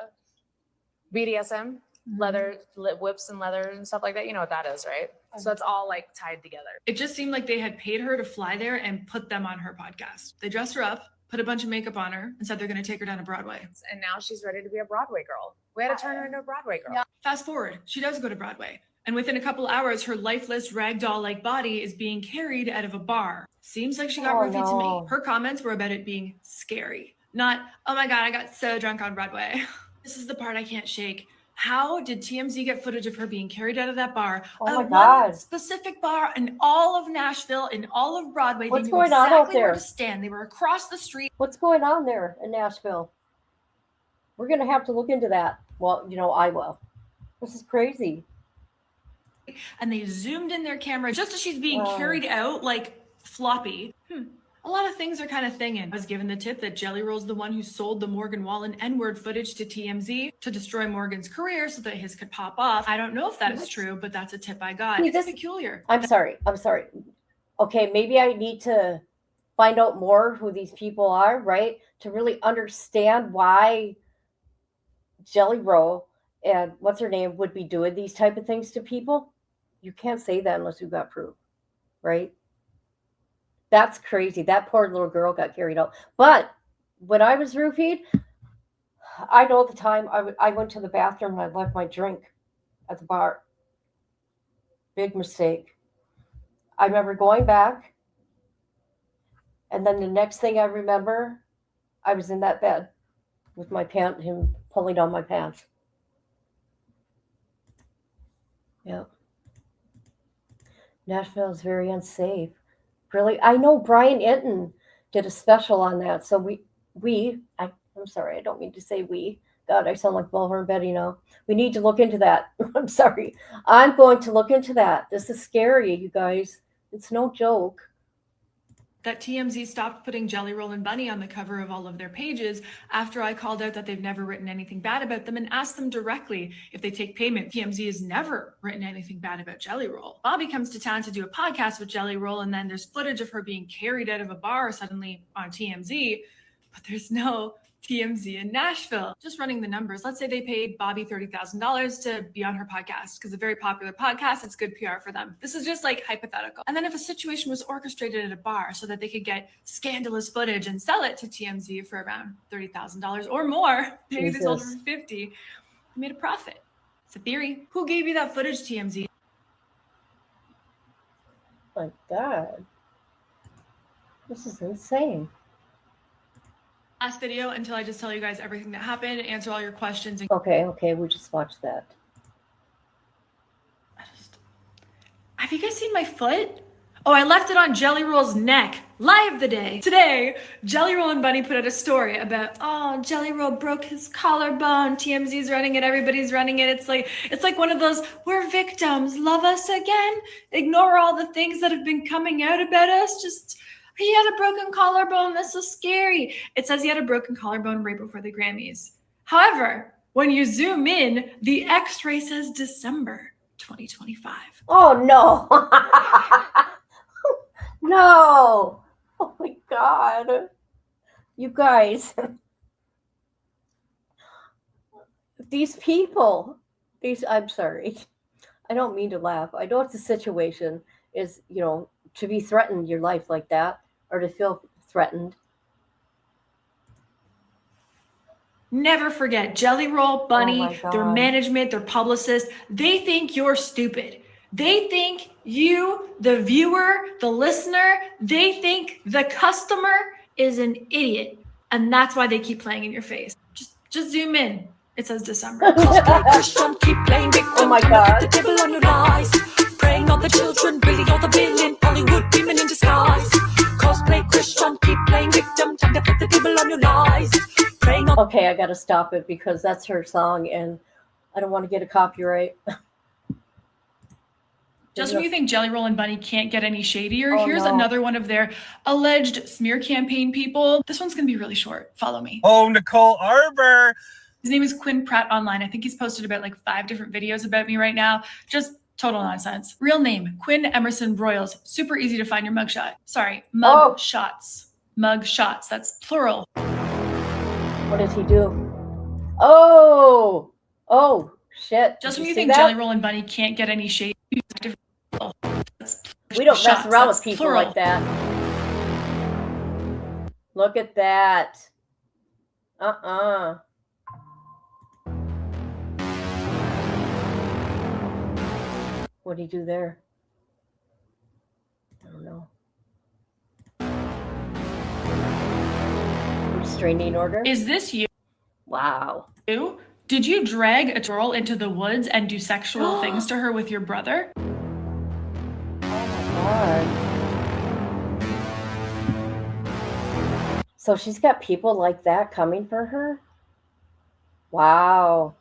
BDSM, leather, whips and leather and stuff like that. You know what that is, right? So it's all like tied together. It just seemed like they had paid her to fly there and put them on her podcast. They dressed her up. put a bunch of makeup on her, and said they're going to take her down to Broadway. And now she's ready to be a Broadway girl. We had to turn her into a Broadway girl. Fast forward, she does go to Broadway. And within a couple hours, her lifeless ragdoll-like body is being carried out of a bar. Seems like she got roofied to me. Her comments were about it being scary. Not, oh my God, I got so drunk on Broadway. This is the part I can't shake. How did TMZ get footage of her being carried out of that bar? Oh my God. One specific bar in all of Nashville, in all of Broadway. What's they knew going on exactly out there? where to stand. They were across the street. What's going on there in Nashville? We're going to have to look into that. Well, you know, I will. This is crazy. And they zoomed in their camera just as she's being carried out like floppy. A lot of things are kind of thinging. I was given the tip that Jelly Roll's the one who sold the Morgan Wallen N-word footage to TMZ to destroy Morgan's career so that his could pop off. I don't know if that is true, but that's a tip I got. It's peculiar. I'm sorry. Okay, maybe I need to find out more who these people are, right? To really understand why Jelly Roll and what's her name would be doing these type of things to people. You can't say that unless you got proof, right? That's crazy. That poor little girl got carried out. But when I was roofied, I know at the time I went to the bathroom and I left my drink at the bar. Big mistake. I remember going back, and then the next thing I remember, I was in that bed with my pant, him pulling down my pants. Yeah. Nashville is very unsafe. Really, I know Brian Enton did a special on that. So I'm sorry, I don't mean to say we. God, I sound like Bulwer and Betty now. We need to look into that. I'm sorry. I'm going to look into that. This is scary, you guys. It's no joke. That TMZ stopped putting Jelly Roll and Bunnie on the cover of all of their pages after I called out that they've never written anything bad about them and asked them directly if they take payment. TMZ has never written anything bad about Jelly Roll. Bobby comes to town to do a podcast with Jelly Roll, and then there's footage of her being carried out of a bar suddenly on TMZ, but there's no TMZ in Nashville. Just running the numbers. Let's say they paid Bobby $30,000 to be on her podcast because a very popular podcast, it's good PR for them. This is just like hypothetical. And then if a situation was orchestrated at a bar so that they could get scandalous footage and sell it to TMZ for around $30,000 or more, maybe they sold it for $50,000, they made a profit. It's a theory. Who gave you that footage, TMZ? My God. This is insane. Last video until I just tell you guys everything that happened, answer all your questions. Okay, we just watched that. Have you guys seen my foot? Oh, I left it on Jelly Roll's neck. Live today, Jelly Roll and Bunnie put out a story about, oh, Jelly Roll broke his collarbone. TMZ's running it. Everybody's running it. It's like one of those, we're victims. Love us again. Ignore all the things that have been coming out about us. Just, he had a broken collarbone. That's so scary. It says he had a broken collarbone right before the Grammys. However, when you zoom in, the X-ray says December 2025. Oh, no. No. Oh, my God. You guys. These people. I'm sorry. I don't mean to laugh. I know it's a situation is, to be threatened your life like that or to feel threatened. Never forget, Jelly Roll, Bunnie, their management, their publicist, they think you're stupid. They think you, the viewer, the listener, they think the customer is an idiot. And that's why they keep playing in your face. Just zoom in. It says December. Oh my God. The devil on your lies. Preying on the children, really all the villain. Hollywood women in disguise. Cosplay Christian, keep playing victim. Time to put the devil on your lies. Okay, I got to stop it because that's her song and I don't want to get a copyright. Just when you think Jelly Roll and Bunnie can't get any shadier, here's another one of their alleged smear campaign people. This one's going to be really short. Follow me. Oh, Nicole Arbour. His name is Quinn Pratt Online. I think he's posted about 5 different videos about me right now. Just total nonsense. Real name, Quinn Emerson Broyles. Super easy to find your mugshot. Sorry, mug shots. Mug shots. That's plural. What does he do? Oh, shit. Just when you think Jelly Roll and Bunnie can't get any shade, we don't mess around with people like that. Look at that. Uh-uh. What did he do there? I don't know. Restraining order? Is this you? Wow. Did you drag a girl into the woods and do sexual things to her with your brother? God. So she's got people like that coming for her? Wow.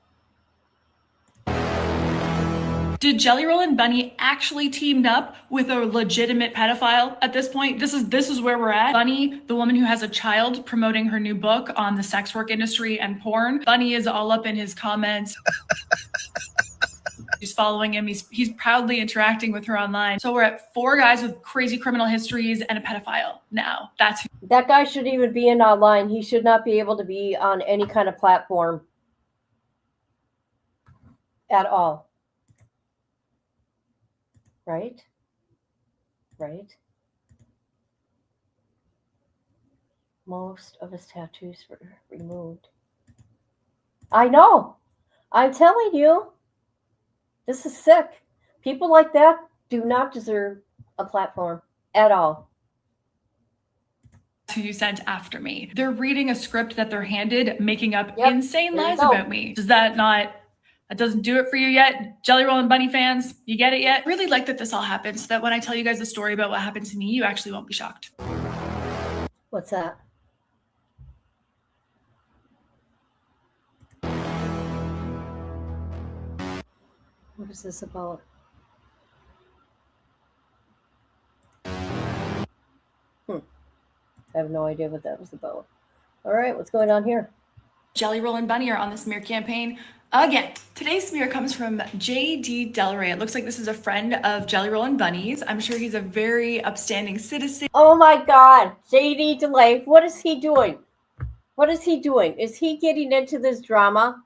Did Jelly Roll and Bunnie actually teamed up with a legitimate pedophile at this point? This is where we're at. Bunnie, the woman who has a child, promoting her new book on the sex work industry and porn. Bunnie is all up in his comments. She's following him. He's proudly interacting with her online. So we're at 4 guys with crazy criminal histories and a pedophile now. That's who. That guy shouldn't even be in online. He should not be able to be on any kind of platform at all. Right? Right? Most of his tattoos were removed. I know. I'm telling you. This is sick. People like that do not deserve a platform at all. Who you sent after me. They're reading a script that they're handed, making up insane lies about me. That doesn't do it for you yet? Jelly Roll and Bunnie fans, you get it yet? Really like that this all happened so that when I tell you guys the story about what happened to me, you actually won't be shocked. What's that? What is this about? I have no idea what that was about. All right, what's going on here? Jelly Roll and Bunnie are on the smear campaign again. Today's smear comes from J.D. Delray. It looks like this is a friend of Jelly Roll and Bunnie's. I'm sure he's a very upstanding citizen. Oh my God, J.D. Delay, what is he doing? What is he doing? Is he getting into this drama?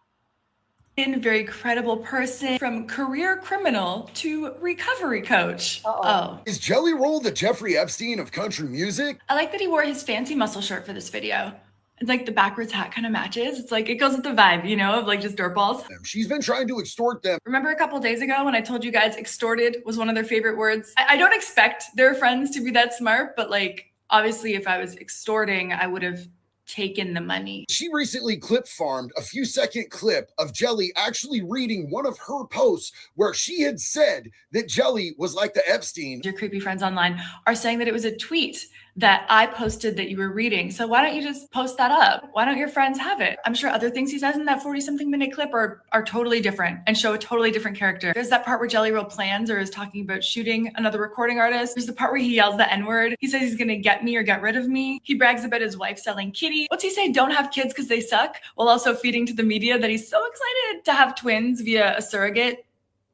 Very credible person, from career criminal to recovery coach. Oh. Is Jelly Roll the Jeffrey Epstein of country music? I like that he wore his fancy muscle shirt for this video. It's like the backwards hat kind of matches. It's like, it goes with the vibe, you know, of like just dirtballs. She's been trying to extort them. Remember a couple days ago when I told you guys extorted was one of their favorite words? I don't expect their friends to be that smart, but like, obviously if I was extorting, I would have taken the money. She recently clip farmed a few-second clip of Jelly actually reading one of her posts where she had said that Jelly was like the Epstein. Your creepy friends online are saying that it was a tweet that I posted that you were reading. So why don't you just post that up? Why don't your friends have it? I'm sure other things he says in that 40-something minute clip are totally different and show a totally different character. There's that part where Jelly Roll plans or is talking about shooting another recording artist. There's the part where he yells the N-word. He says he's gonna get me or get rid of me. He brags about his wife selling kitty. What's he say? Don't have kids because they suck, while also feeding to the media that he's so excited to have twins via a surrogate.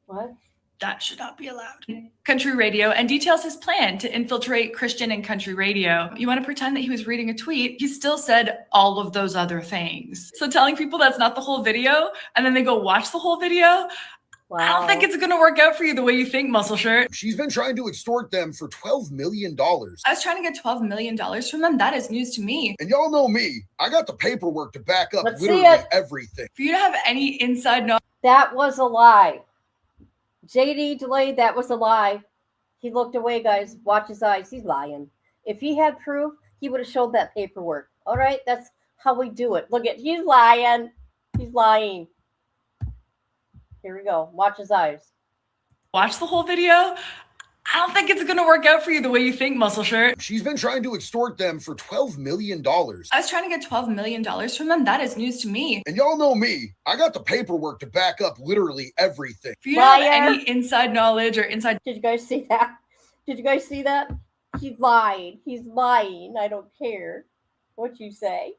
What? That should not be allowed. Country radio, and details his plan to infiltrate Christian and country radio. You want to pretend that he was reading a tweet? He still said all of those other things. So telling people that's not the whole video, and then they go watch the whole video, wow. I don't think it's going to work out for you the way you think, muscle shirt. She's been trying to extort them for $12 million. I was trying to get $12 million from them. That is news to me. And y'all know me. I got the paperwork to back up literally everything. For you to have any inside knowledge. That was a lie. JD delayed, that was a lie. He looked away, guys. Watch his eyes. He's lying. If he had proof, he would have showed that paperwork. All right? That's how we do it. Look at, he's lying. He's lying. Here we go. Watch his eyes. Watch the whole video. I don't think it's going to work out for you the way you think, muscle shirt. She's been trying to extort them for $12 million. I was trying to get $12 million from them. That is news to me. And y'all know me. I got the paperwork to back up literally everything. For you to have any inside knowledge or inside... Did you guys see that? Did you guys see that? He's lying. He's lying. I don't care what you say.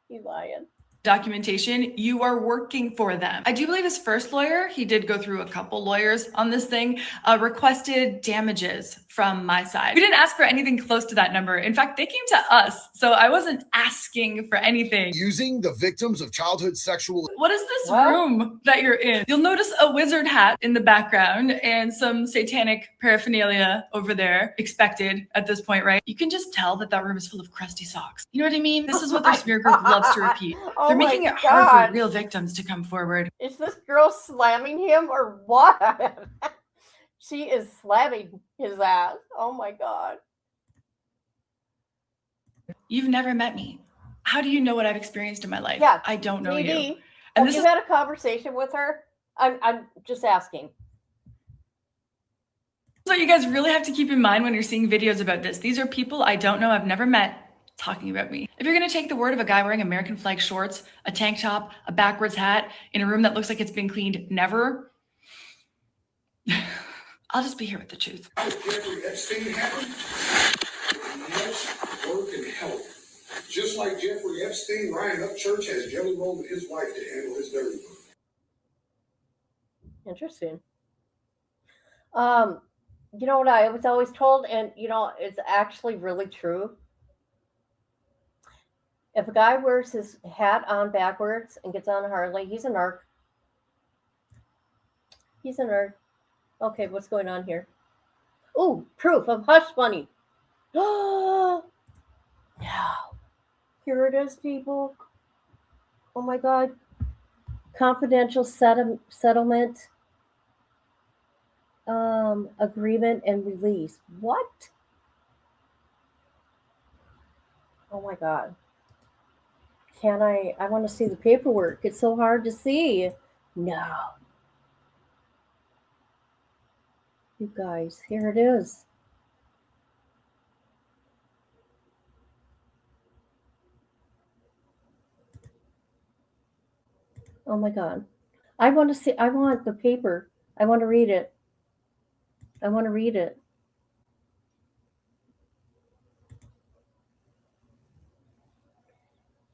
He's lying. documentation, you are working for them. I do believe his first lawyer, he did go through a couple lawyers on this thing, requested damages from my side. We didn't ask for anything close to that number. In fact, they came to us, so I wasn't asking for anything. Using the victims of childhood sexual. What is this room that you're in? You'll notice a wizard hat in the background and some satanic paraphernalia over there, expected at this point, right? You can just tell that that room is full of crusty socks. You know what I mean? This is what their smear group loves to repeat. Oh They're my making it hard God. for real victims to come forward. Is this girl slamming him or what? She is slamming his ass. Oh my God. You've never met me. How do you know what I've experienced in my life? Yeah, I don't know DD, you. Have And this you is had a conversation with her? I'm just asking. what you guys really have to keep in mind when you're seeing videos about this. These are people I don't know, I've never met, talking about me. If you're gonna take the word of a guy wearing American flag shorts, a tank top, a backwards hat, in a room that looks like it's been cleaned never, I'll just be here with the truth. Jeffrey Epstein happened? Much work and help. Just like Jeffrey Epstein, Ryan Upchurch has Jelly Roll and his wife to handle his dirty work. Interesting. You know what I was always told, and you know, it's actually really true. If a guy wears his hat on backwards and gets on a Harley, he's a narc. He's a nerd. Okay, what's going on here? Oh, proof of Hush Bunnie. Oh, no. Here it is, people. Oh my God. Confidential settlement agreement and release. What? Oh my God. Can I want to see the paperwork. It's so hard to see. No. You guys, here it is. Oh my God. I want to see, I want the paper. I want to read it. I want to read it.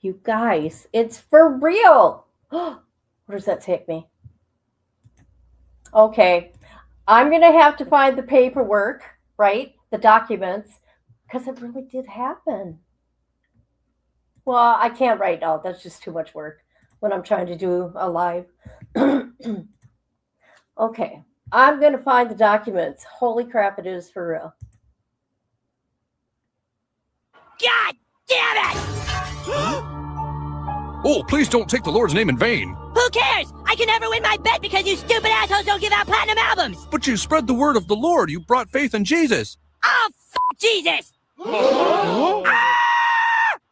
You guys, it's for real. Where does that take me? Okay. I'm going to have to find the paperwork, right? The documents, because it really did happen. Well, I can't right now. That's just too much work when I'm trying to do a live. Okay. I'm going to find the documents. Holy crap, it is for real. God damn it! Oh, please don't take the Lord's name in vain. Who cares? I can never win my bet because you stupid assholes don't give out platinum albums! But you spread the word of the Lord. You brought faith in Jesus. Oh, f*** Jesus!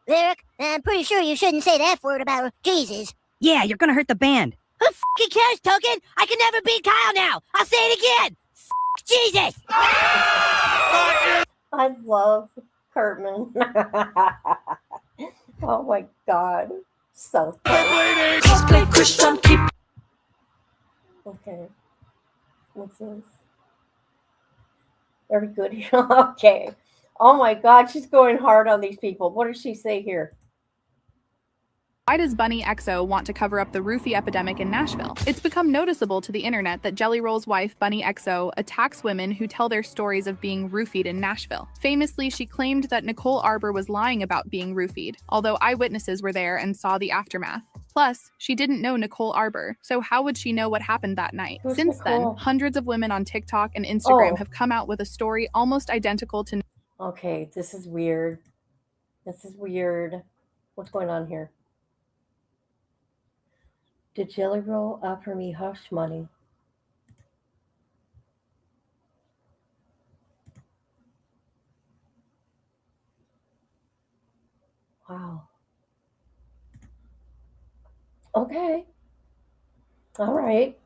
Lyric, I'm pretty sure you shouldn't say the F word about Jesus. Yeah, you're gonna hurt the band. Who f***ing cares, Token? I can never beat Kyle now! I'll say it again! F*** Jesus! I love Cartman. Oh my God. So funny. Cosplay Christian, keep. Okay. What's this? Very good. Okay. Oh my God, she's going hard on these people. What does she say here? Why does Bunnie XO want to cover up the roofie epidemic in Nashville? It's become noticeable to the internet that Jelly Roll's wife, Bunnie XO, attacks women who tell their stories of being roofied in Nashville. Famously, she claimed that Nicole Arbour was lying about being roofied, although eyewitnesses were there and saw the aftermath. Plus, she didn't know Nicole Arbour, so how would she know what happened that night? Who's Since Nicole? then, hundreds of women on TikTok and Instagram Oh. have come out with a story almost identical to. Okay, this is weird. This is weird. What's going on here? Did Jelly Roll offer me hush money? Wow. Okay. All right.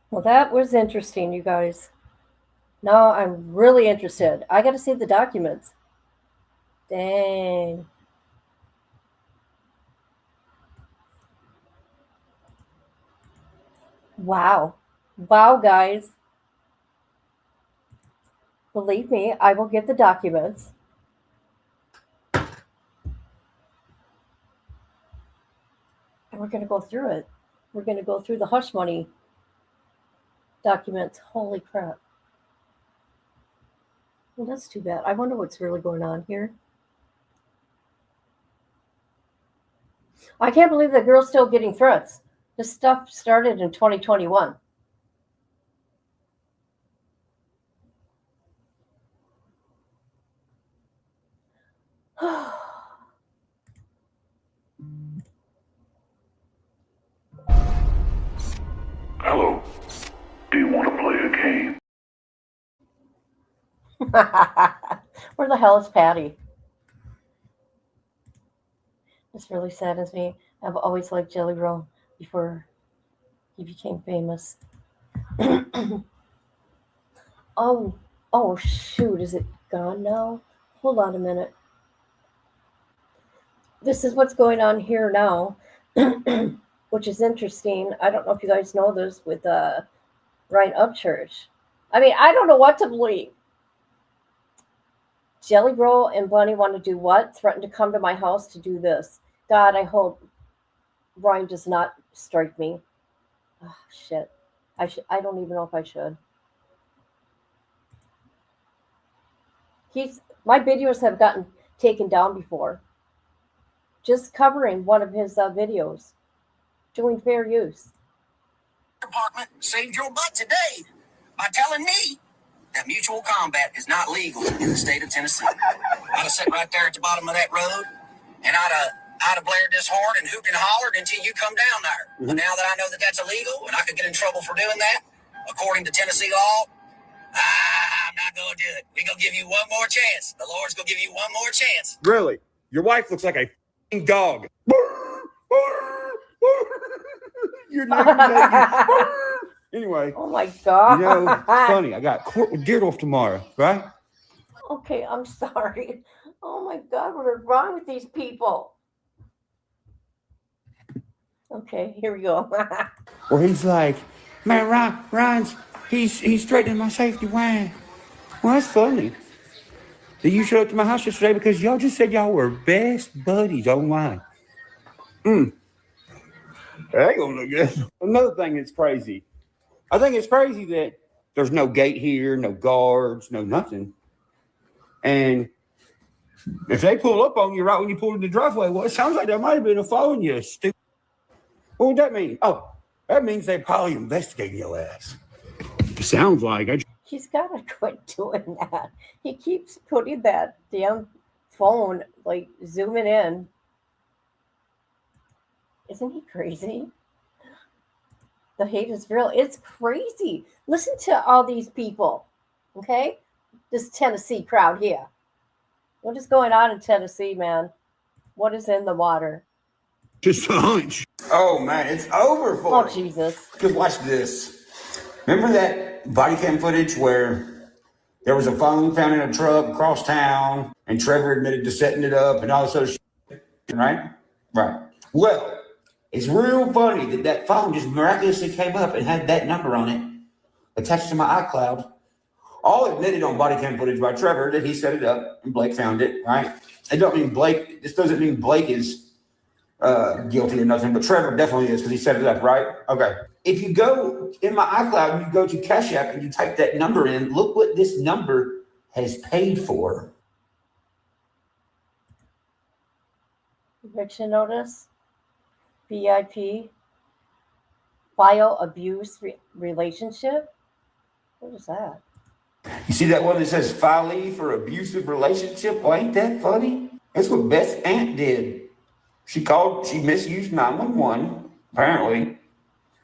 Well, that was interesting, you guys. Now I'm really interested. I got to see the documents. Dang. Wow. Wow, guys. Believe me, I will get the documents. And we're going to go through it. We're going to go through the hush money documents. Holy crap. Well, that's too bad. I wonder what's really going on here. I can't believe that girl's still getting threats. This stuff started in 2021. Hello. Do you want to play a game? Where the hell is Patty? This really saddens me. I've always liked Jelly Roll before he became famous. Oh, shoot. Is it gone now? Hold on a minute. This is what's going on here now, which is interesting. I don't know if you guys know this with Ryan Upchurch. I mean, I don't know what to believe. Jelly Roll and Bunnie want to do what? Threaten to come to my house to do this. God, I hope Ryan does not strike me. Oh, shit. I don't even know if I should. My videos have gotten taken down before. Just covering one of his videos. Doing fair use. Department saved your butt today by telling me that mutual combat is not legal in the state of Tennessee. I'd have sat right there at the bottom of that road, and I'd have blared this horn and hooped and hollered until you come down there. But now that I know that that's illegal and I could get in trouble for doing that, according to Tennessee law, I'm not going to do it. We're going to give you one more chance. The Lord's going to give you one more chance. Really? Your wife looks like a f***ing dog. You're not Anyway. Oh my God. You know, funny. I got court with Dierdorf tomorrow, right? Okay, I'm sorry. Oh my God, what is wrong with these people? Okay, here we go. Where he's like, man, Ryan's he's straightening my safety wine. Well, that's funny. That you showed up to my house yesterday because y'all just said y'all were best buddies online. That ain't gonna look good. Another thing that's crazy. I think it's crazy that there's no gate here, no guards, no nothing. And if they pull up on you right when you pull in the driveway, well, it sounds like there might have been a following you, stupid. What would that mean? Oh, that means they probably investigating your ass. It sounds like. He's got to quit doing that. He keeps putting that damn phone, like, zooming in. Isn't he crazy? The hate is real. It's crazy. Listen to all these people, okay? This Tennessee crowd here. What is going on in Tennessee, man? What is in the water? Just a hunch. Oh, man, it's over for Oh, Jesus. Because watch this. Remember that body cam footage where there was a phone found in a truck across town and Trevor admitted to setting it up and all this other shit, right? Right. Well, it's real funny that that phone just miraculously came up and had that number on it attached to my iCloud. All admitted on body cam footage by Trevor that he set it up and Blake found it, right? This doesn't mean Blake is guilty or nothing, but Trevor definitely is because he set it up, right? Okay. If you go in my iCloud, you go to Cash App and you type that number in, look what this number has paid for. Eviction notice, VIP, file abuse relationship. What is that? You see that one that says filee for abusive relationship? Well, ain't that funny? That's what Beth's aunt did. She misused 911, apparently,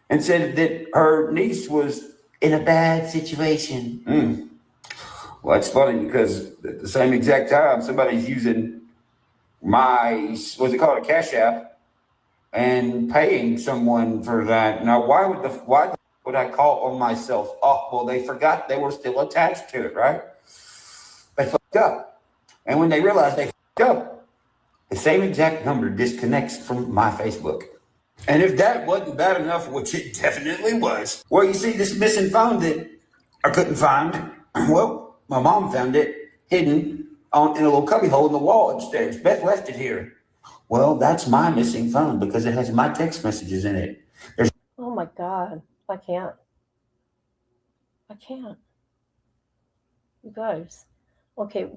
and said that her niece was in a bad situation. Well, it's funny because at the same exact time, somebody's using my, what's it called, a Cash App, and paying someone for that. Now, why would I call on myself? Oh, well, they forgot they were still attached to it, right? They fucked up. And when they realized they fucked up, the same exact number disconnects from my Facebook. And if that wasn't bad enough, which it definitely was, well, you see this missing phone that I couldn't find. Well, my mom found it hidden in a little cubby hole in the wall upstairs. Beth left it here. Well, that's my missing phone because it has my text messages in it. Oh my God. I can't. You guys. Okay.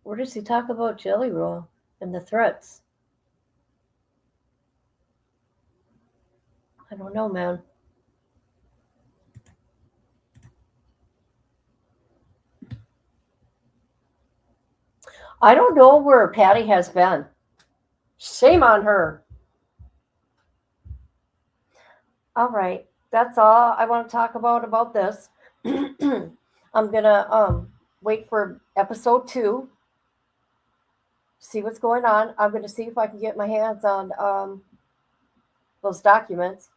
Where does he talk about Jelly Roll and the threats? I don't know, man. I don't know where Patty has been. Shame on her. All right. That's all I want to talk about this. I'm gonna wait for episode 2. See what's going on. I'm gonna see if I can get my hands on those documents.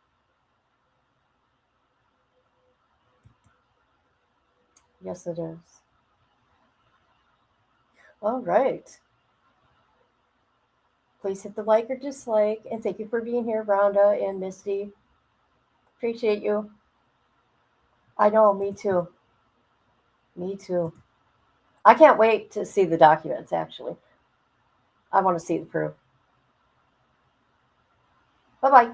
Yes, it is. All right. Please hit the like or dislike, and thank you for being here, Rhonda and Misty. Appreciate you. I know, me too. Me too. I can't wait to see the documents, actually. I want to see the proof. Bye-bye.